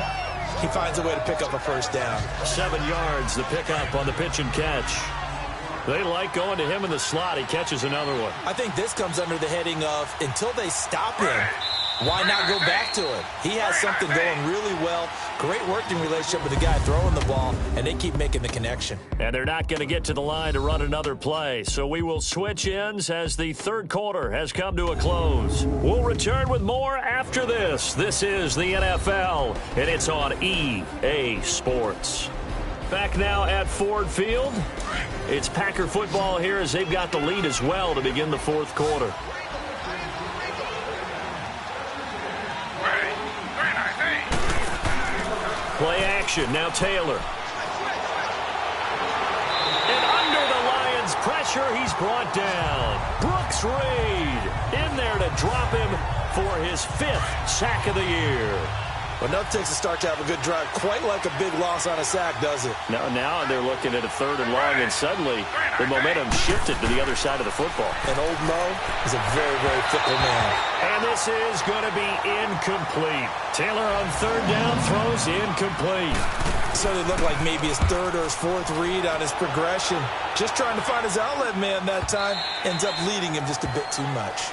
he finds a way to pick up a first down. 7 yards, the pickup on the pitch and catch. They like going to him in the slot. He catches another one. I think this comes under the heading of, until they stop him, why not go back to it? He has something going really well. Great working relationship with the guy throwing the ball, and they keep making the connection. And they're not going to get to the line to run another play, so we will switch ends as the 3rd quarter has come to a close. We'll return with more after this. This is the NFL, and it's on EA Sports. Back now at Ford Field. It's Packer football here as they've got the lead as well to begin the 4th quarter. action. Now Taylor. And under the Lions' pressure, he's brought down. Brooks Reed in there to drop him for his 5th sack of the year. Well, enough takes a start to have a good drive. Quite like a big loss on a sack, does it? Now they're looking at a 3rd and long, and suddenly the momentum shifted to the other side of the football. And old Mo is a very, very fickle man. And this is going to be incomplete. Taylor on 3rd down throws incomplete. So it looked like maybe his 3rd or his 4th read on his progression. Just trying to find his outlet man that time. Ends up leading him just a bit too much.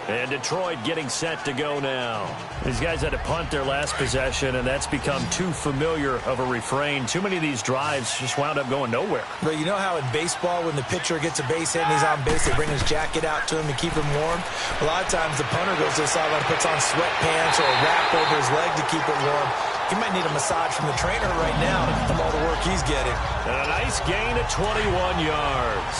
And Detroit getting set to go now. These guys had to punt their last possession, and that's become too familiar of a refrain. Too many of these drives just wound up going nowhere. But you know how in baseball, when the pitcher gets a base hit and he's on base, they bring his jacket out to him to keep him warm? A lot of times the punter goes to the sideline, puts on sweatpants or a wrap over his leg to keep it warm. He might need a massage from the trainer right now from all the work he's getting. And a nice gain of 21 yards.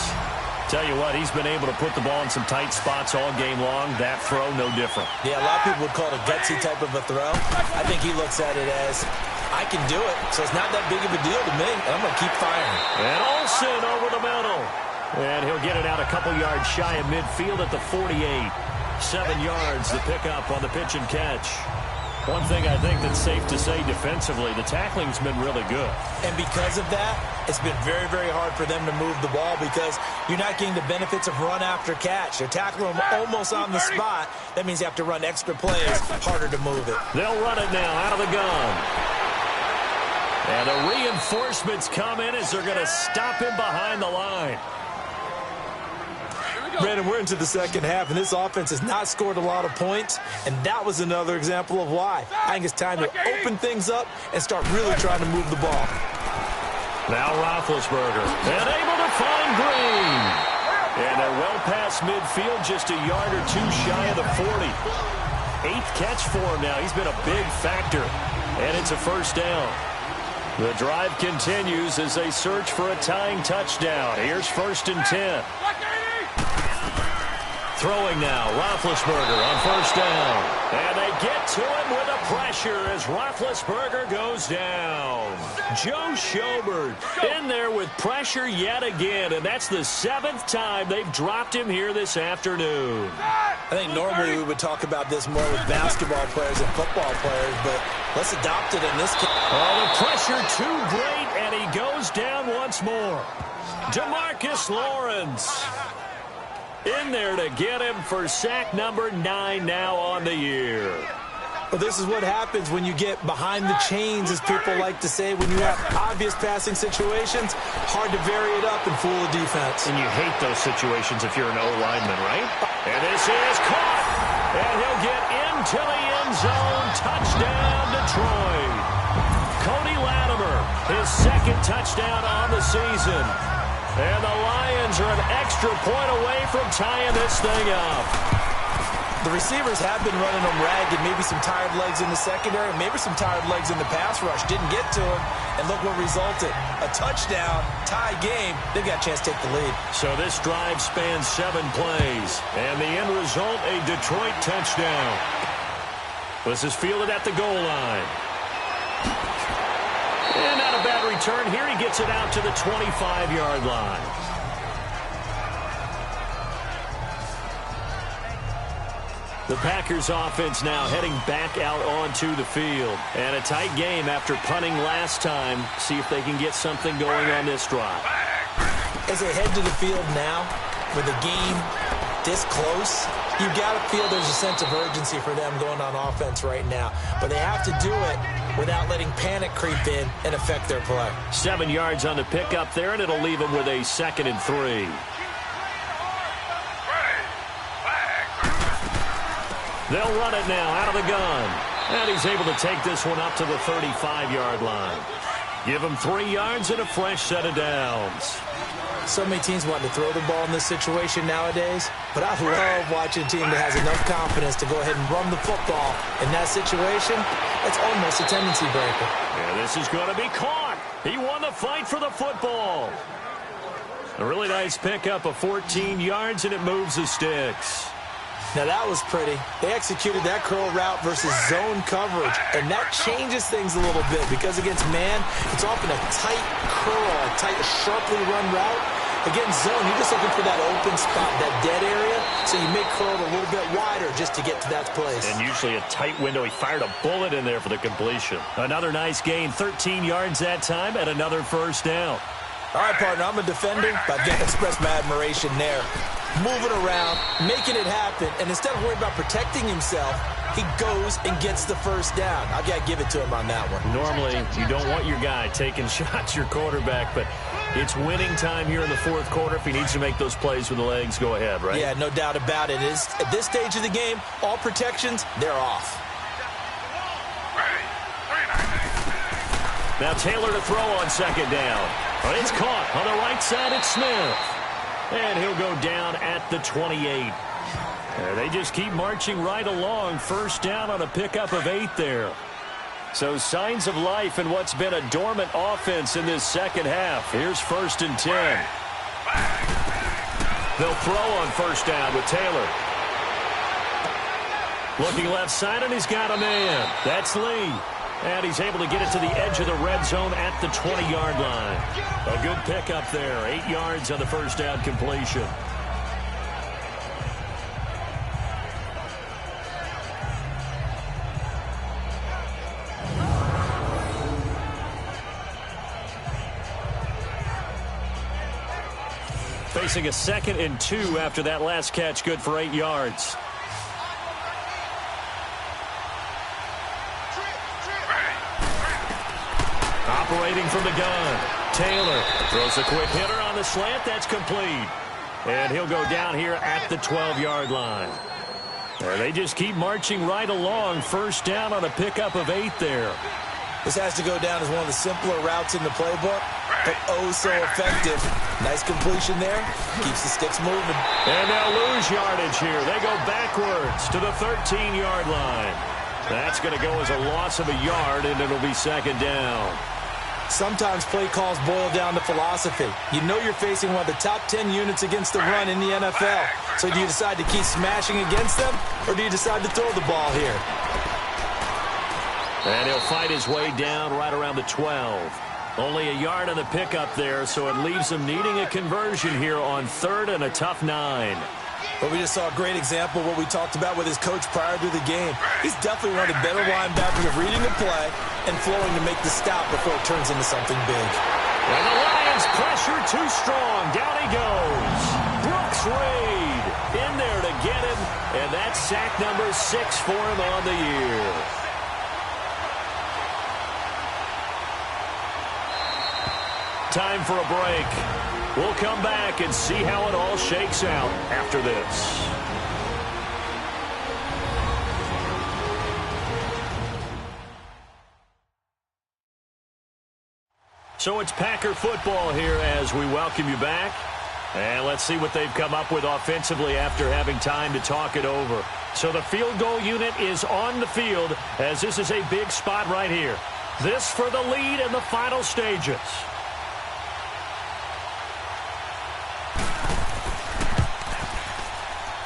Tell you what, he's been able to put the ball in some tight spots all game long. That throw, no different. Yeah, a lot of people would call it a gutsy type of a throw. I think he looks at it as, I can do it, so it's not that big of a deal to me, and I'm going to keep firing. And Olsen over the middle. And he'll get it out a couple yards shy of midfield at the 48. 7 yards to pick up on the pitch and catch. One thing I think that's safe to say defensively, the tackling's been really good. And because of that, it's been very, very hard for them to move the ball because you're not getting the benefits of run after catch. They're tackling them almost on the spot. That means you have to run extra plays, harder to move it. They'll run it now out of the gun. And the reinforcements come in as they're going to stop him behind the line. Brandon, we're into the second half, and this offense has not scored a lot of points, and that was another example of why. I think it's time to open things up and start really trying to move the ball. Now Roethlisberger, and able to find Green. And they're well past midfield, just a yard or two shy of the 40. 8th catch for him now. He's been a big factor, and it's a 1st down. The drive continues as they search for a tying touchdown. Here's 1st and 10. Throwing now, Roethlisberger on 1st down. And they get to him with the pressure as Roethlisberger goes down. Joe Schobert in there with pressure yet again, and that's the 7th time they've dropped him here this afternoon. I think normally we would talk about this more with basketball players and football players, but let's adopt it in this case. Oh, the pressure too great, and he goes down once more. DeMarcus Lawrence in there to get him for sack number 9 now on the year. Well, this is what happens when you get behind the chains, as people like to say. When you have obvious passing situations, hard to vary it up and fool the defense. And you hate those situations if you're an O-lineman, right? And this is caught. And he'll get into the end zone. Touchdown, Detroit. Cody Latimer, his 2nd touchdown on the season. And the Lions are an extra point away from tying this thing up. The receivers have been running them ragged, maybe some tired legs in the secondary, maybe some tired legs in the pass rush. Didn't get to him, and look what resulted. A touchdown, tie game. They've got a chance to take the lead. So this drive spans 7 plays, and the end result, a Detroit touchdown. This is fielded at the goal line. And not a bad return here. He gets it out to the 25-yard line. The Packers offense now heading back out onto the field. And a tight game after punting last time. See if they can get something going on this drive. As they head to the field now, with the game this close, you've got to feel there's a sense of urgency for them going on offense right now. But they have to do it without letting panic creep in and affect their play. 7 yards on the pickup there, and it'll leave them with a 2nd and 3. They'll run it now out of the gun. And he's able to take this one up to the 35-yard line. Give him 3 yards and a fresh set of downs. So many teams want to throw the ball in this situation nowadays, but I love watching a team that has enough confidence to go ahead and run the football. In that situation, it's almost a tendency breaker. And this is going to be caught. He won the fight for the football. A really nice pickup of 14 yards, and it moves the sticks. Now that was pretty. They executed that curl route versus zone coverage, and that changes things a little bit because against man, it's often a tight curl, a tight, sharply run route. Against zone, you're just looking for that open spot, that dead area, so you make curl a little bit wider just to get to that place. And usually a tight window. He fired a bullet in there for the completion. Another nice gain, 13 yards that time, and another first down. All right, partner, I'm a defender, but I've got to express my admiration there. Moving around, making it happen, and instead of worrying about protecting himself, he goes and gets the first down. I've got to give it to him on that one. Normally, you don't want your guy taking shots, your quarterback, but it's winning time here in the fourth quarter. If he needs to make those plays with the legs, go ahead, right? Yeah, no doubt about it. At this stage of the game, all protections, they're off. Now Taylor to throw on second down. It's caught on the right side. It's Smith. And he'll go down at the 28. They just keep marching right along. First down on a pickup of 8 there. So signs of life in what's been a dormant offense in this second half. Here's 1st and 10. They'll throw on first down with Taylor. Looking left side, and he's got a man. That's Lee. And he's able to get it to the edge of the red zone at the 20-yard line. A good pickup there. 8 yards on the first down completion. Facing a 2nd and 2 after that last catch, good for 8 yards. Operating from the gun, Taylor throws a quick hitter on the slant. That's complete. And he'll go down here at the 12-yard line. They just keep marching right along. First down on a pickup of 8 there. This has to go down as one of the simpler routes in the playbook, but oh so effective. Nice completion there. Keeps the sticks moving. And they'll lose yardage here. They go backwards to the 13-yard line. That's going to go as a loss of a yard, and it'll be second down. Sometimes play calls boil down to philosophy. You know you're facing one of the top 10 units against the run in the NFL. So do you decide to keep smashing against them, or do you decide to throw the ball here? And he'll fight his way down right around the 12. Only a yard on the pickup there, so it leaves him needing a conversion here on 3rd and a tough 9. But we just saw a great example of what we talked about with his coach prior to the game. He's definitely one of the better linebackers of reading the play and flowing to make the stop before it turns into something big. And the Lions pressure too strong. Down he goes. Brooks Reed in there to get him, and that's sack number 6 for him on the year. Time for a break. We'll come back and see how it all shakes out after this. So it's Packer football here as we welcome you back. And let's see what they've come up with offensively after having time to talk it over. So the field goal unit is on the field as this is a big spot right here. This for the lead in the final stages.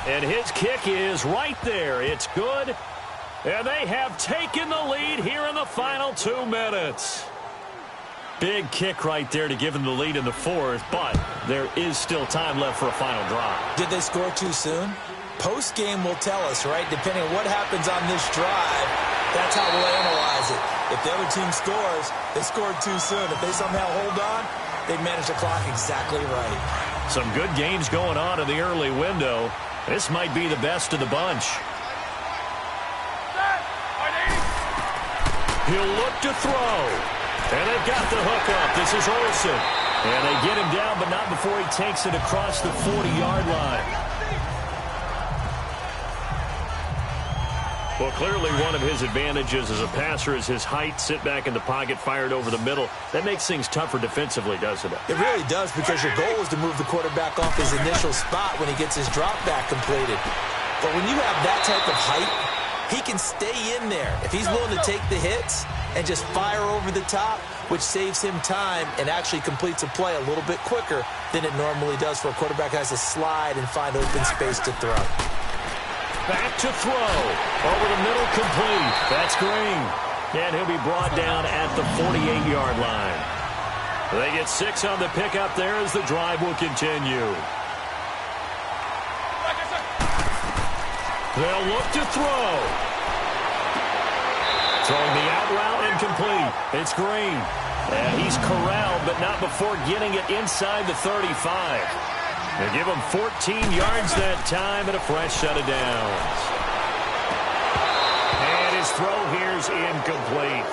And his kick is right there. It's good. And they have taken the lead here in the final 2 minutes. Big kick right there to give them the lead in the 4th, but there is still time left for a final drive. Did they score too soon? Post-game will tell us, right? Depending on what happens on this drive, that's how we'll analyze it. If the other team scores, they scored too soon. If they somehow hold on, they manage the clock exactly right. Some good games going on in the early window. This might be the best of the bunch. He'll look to throw. And they've got the hook up. This is Olsen. And they get him down, but not before he takes it across the 40-yard line. Well, clearly one of his advantages as a passer is his height. Sit back in the pocket, fired over the middle. That makes things tougher defensively, doesn't it? It really does, because your goal is to move the quarterback off his initial spot when he gets his drop back completed. But when you have that type of height, he can stay in there. If he's willing to take the hits and just fire over the top, which saves him time and actually completes a play a little bit quicker than it normally does for a quarterback who has to slide and find open space to throw. Back to throw. Over the middle, complete. That's Green. And he'll be brought down at the 48-yard line. They get 6 on the pickup there as the drive will continue. They'll look to throw. Throwing the out route incomplete. It's Green. And he's corralled, but not before getting it inside the 35. They give him 14 yards that time and a fresh set of downs. And his throw here's incomplete.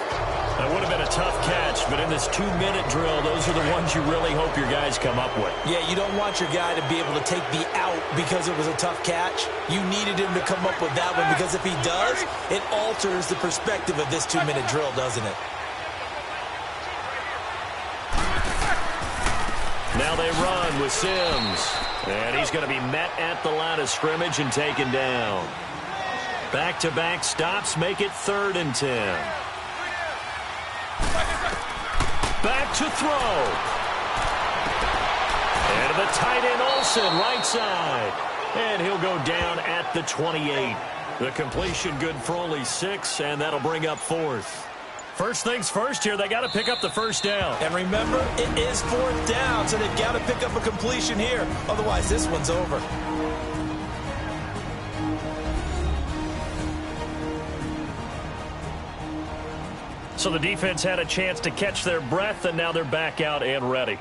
That would have been a tough catch, but in this 2-minute drill, those are the ones you really hope your guys come up with. Yeah, you don't want your guy to be able to take the out because it was a tough catch. You needed him to come up with that one because if he does, it alters the perspective of this 2-minute drill, doesn't it? Now they run with Sims. And he's going to be met at the line of scrimmage and taken down. Back-to-back stops make it 3rd and 10. Back to throw. And the tight end Olsen, right side. And he'll go down at the 28. The completion good for only 6, and that'll bring up 4th. First things first here, they got to pick up the first down. And remember, it is 4th down, so they've got to pick up a completion here. Otherwise, this one's over. So the defense had a chance to catch their breath, and now they're back out and ready.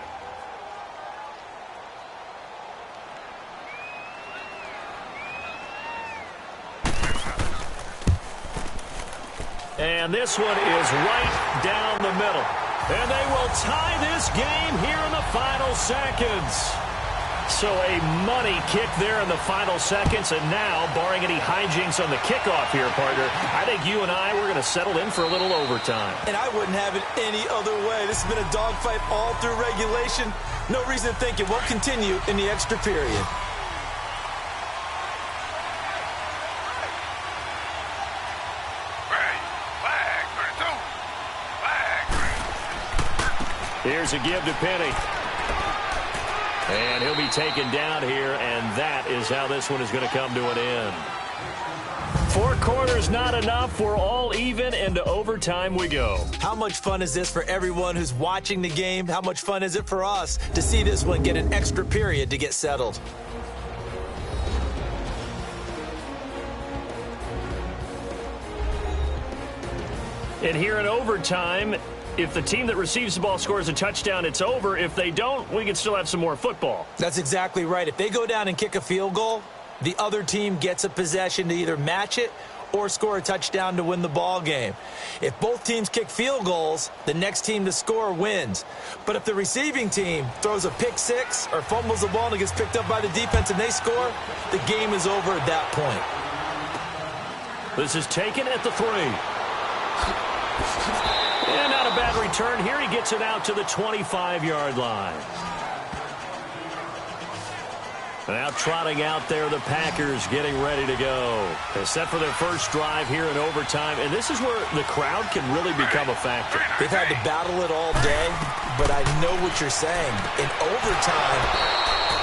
And this one is right down the middle. And they will tie this game here in the final seconds. So a money kick there in the final seconds. And now, barring any hijinks on the kickoff here, partner, I think you and I, we're going to settle in for a little overtime. And I wouldn't have it any other way. This has been a dogfight all through regulation. No reason to think it won't continue in the extra period. Here's a give to Penny. And he'll be taken down here, and that is how this one is going to come to an end. 4 quarters not enough. We're all even, and to overtime we go. How much fun is this for everyone who's watching the game? How much fun is it for us to see this one get an extra period to get settled? And here in overtime, if the team that receives the ball scores a touchdown, it's over. If they don't, we can still have some more football. That's exactly right. If they go down and kick a field goal, the other team gets a possession to either match it or score a touchdown to win the ball game. If both teams kick field goals, the next team to score wins. But if the receiving team throws a pick six or fumbles the ball and it gets picked up by the defense and they score, the game is over at that point. This is taken at the 3. And not a bad return here. He gets it out to the 25-yard line. Now trotting out there, the Packers getting ready to go. They're set for their first drive here in overtime, and this is where the crowd can really become a factor. They've had to battle it all day, but I know what you're saying. In overtime,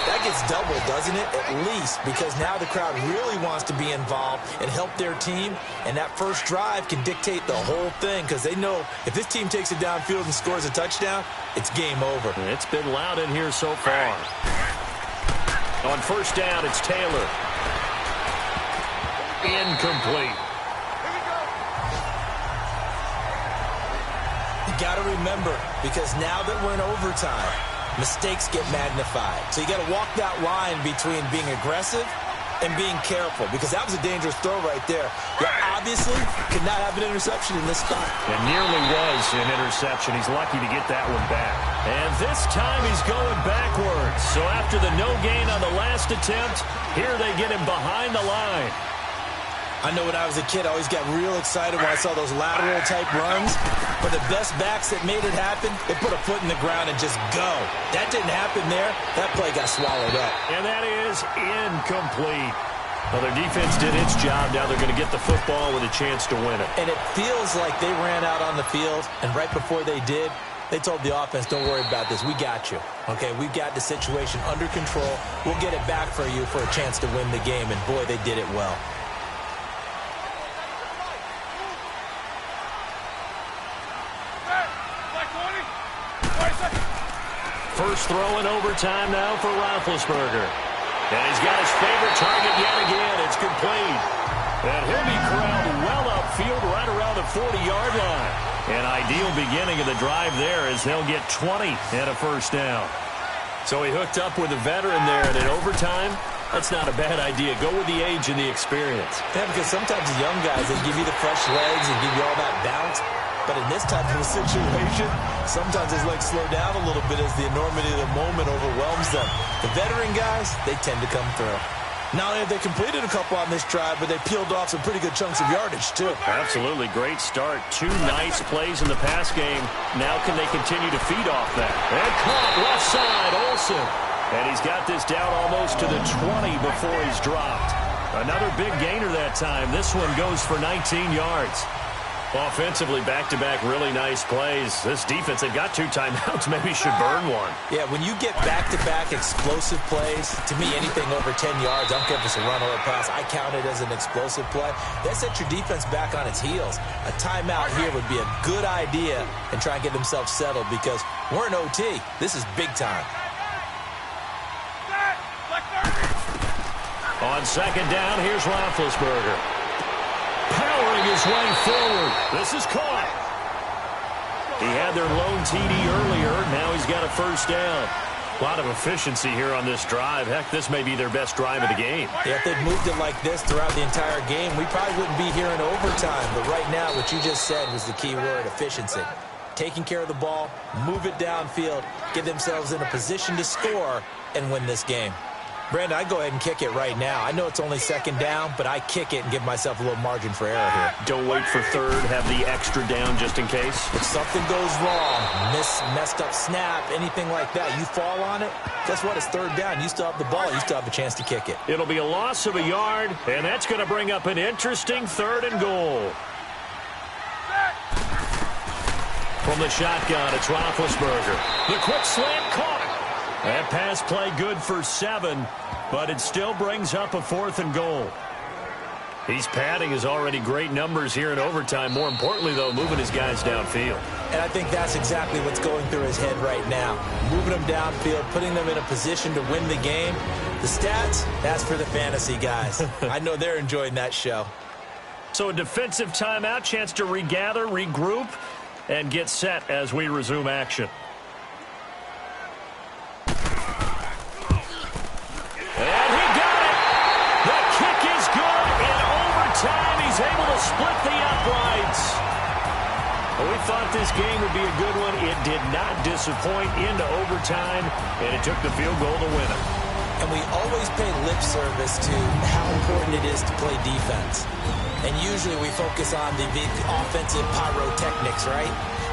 that gets doubled, doesn't it? At least, because now the crowd really wants to be involved and help their team, and that first drive can dictate the whole thing because they know if this team takes it downfield and scores a touchdown, it's game over. It's been loud in here so far. On first down, it's Taylor. Incomplete. You got to remember, because now that we're in overtime, mistakes get magnified. So you got to walk that line between being aggressive and being careful, because that was a dangerous throw right there. You obviously could not have an interception in this spot. It nearly was an interception. He's lucky to get that one back. And this time he's going backwards. So after the no gain on the last attempt, here they get him behind the line. I know when I was a kid, I always got real excited when I saw those lateral-type runs. But the best backs that made it happen, they put a foot in the ground and just go. That didn't happen there. That play got swallowed up. And that is incomplete. Well, their defense did its job. Now they're going to get the football with a chance to win it. And it feels like they ran out on the field, and right before they did, they told the offense, don't worry about this. We got you. Okay, we've got the situation under control. We'll get it back for you for a chance to win the game. And, boy, they did it well. first throw in overtime now for Roethlisberger. And he's got his favorite target yet again. It's complete. And he'll be corralled well upfield right around the 40-yard line. An ideal beginning of the drive there as they'll get 20 and a first down. So he hooked up with a veteran there, and in overtime, that's not a bad idea. Go with the age and the experience. Yeah, because sometimes the young guys, they give you the fresh legs and give you all that bounce. But in this type of a situation, sometimes his legs slow down a little bit as the enormity of the moment overwhelms them. The veteran guys, they tend to come through. Not only have they completed a couple on this drive, but they peeled off some pretty good chunks of yardage, too. Absolutely. Great start. 2 nice plays in the pass game. Now can they continue to feed off that? And caught left side, Olsen. And he's got this down almost to the 20 before he's dropped. Another big gainer that time. This one goes for 19 yards. Offensively, back-to-back really nice plays. This defense, they've got 2 timeouts, maybe should burn one. Yeah, when you get back-to-back explosive plays, to me, anything over 10 yards, I don't care if it's a run or a pass, I count it as an explosive play. That sets your defense back on its heels. A timeout here would be a good idea and try and get themselves settled because we're in OT. This is big time. On second down, here's Roethlisberger. Powering his way forward. This is caught. He had their lone TD earlier. Now he's got a first down. A lot of efficiency here on this drive. Heck, this may be their best drive of the game. Yeah, if they'd moved it like this throughout the entire game, we probably wouldn't be here in overtime. But right now, what you just said was the key word, efficiency. Taking care of the ball, move it downfield, get themselves in a position to score, and win this game. Brandon, I go ahead and kick it right now. I know it's only second down, but I kick it and give myself a little margin for error here. Don't wait for third. Have the extra down just in case. If something goes wrong, messed up snap, anything like that, you fall on it, guess what? It's third down. You still have the ball. You still have a chance to kick it. It'll be a loss of a yard, and that's going to bring up an interesting 3rd and goal. From the shotgun, it's Roethlisberger. The quick slant caught. That pass play good for 7, but it still brings up a 4th and goal. He's padding his already great numbers here in overtime. More importantly, though, moving his guys downfield. And I think that's exactly what's going through his head right now. Moving them downfield, putting them in a position to win the game. The stats, that's for the fantasy guys. I know they're enjoying that show. So a defensive timeout, chance to regather, regroup, and get set as we resume action. He's able to split the uprights. We thought this game would be a good one. It did not disappoint into overtime, and it took the field goal to win it. And we always pay lip service to how important it is to play defense. And usually we focus on the offensive pyrotechnics, right?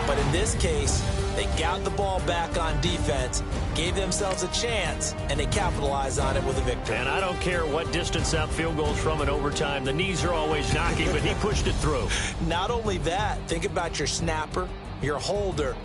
But in this case, they got the ball back on defense, gave themselves a chance, and they capitalized on it with a victory. And I don't care what distance that field goal's from in overtime. The knees are always knocking, but he pushed it through. Not only that, think about your snapper, your holder,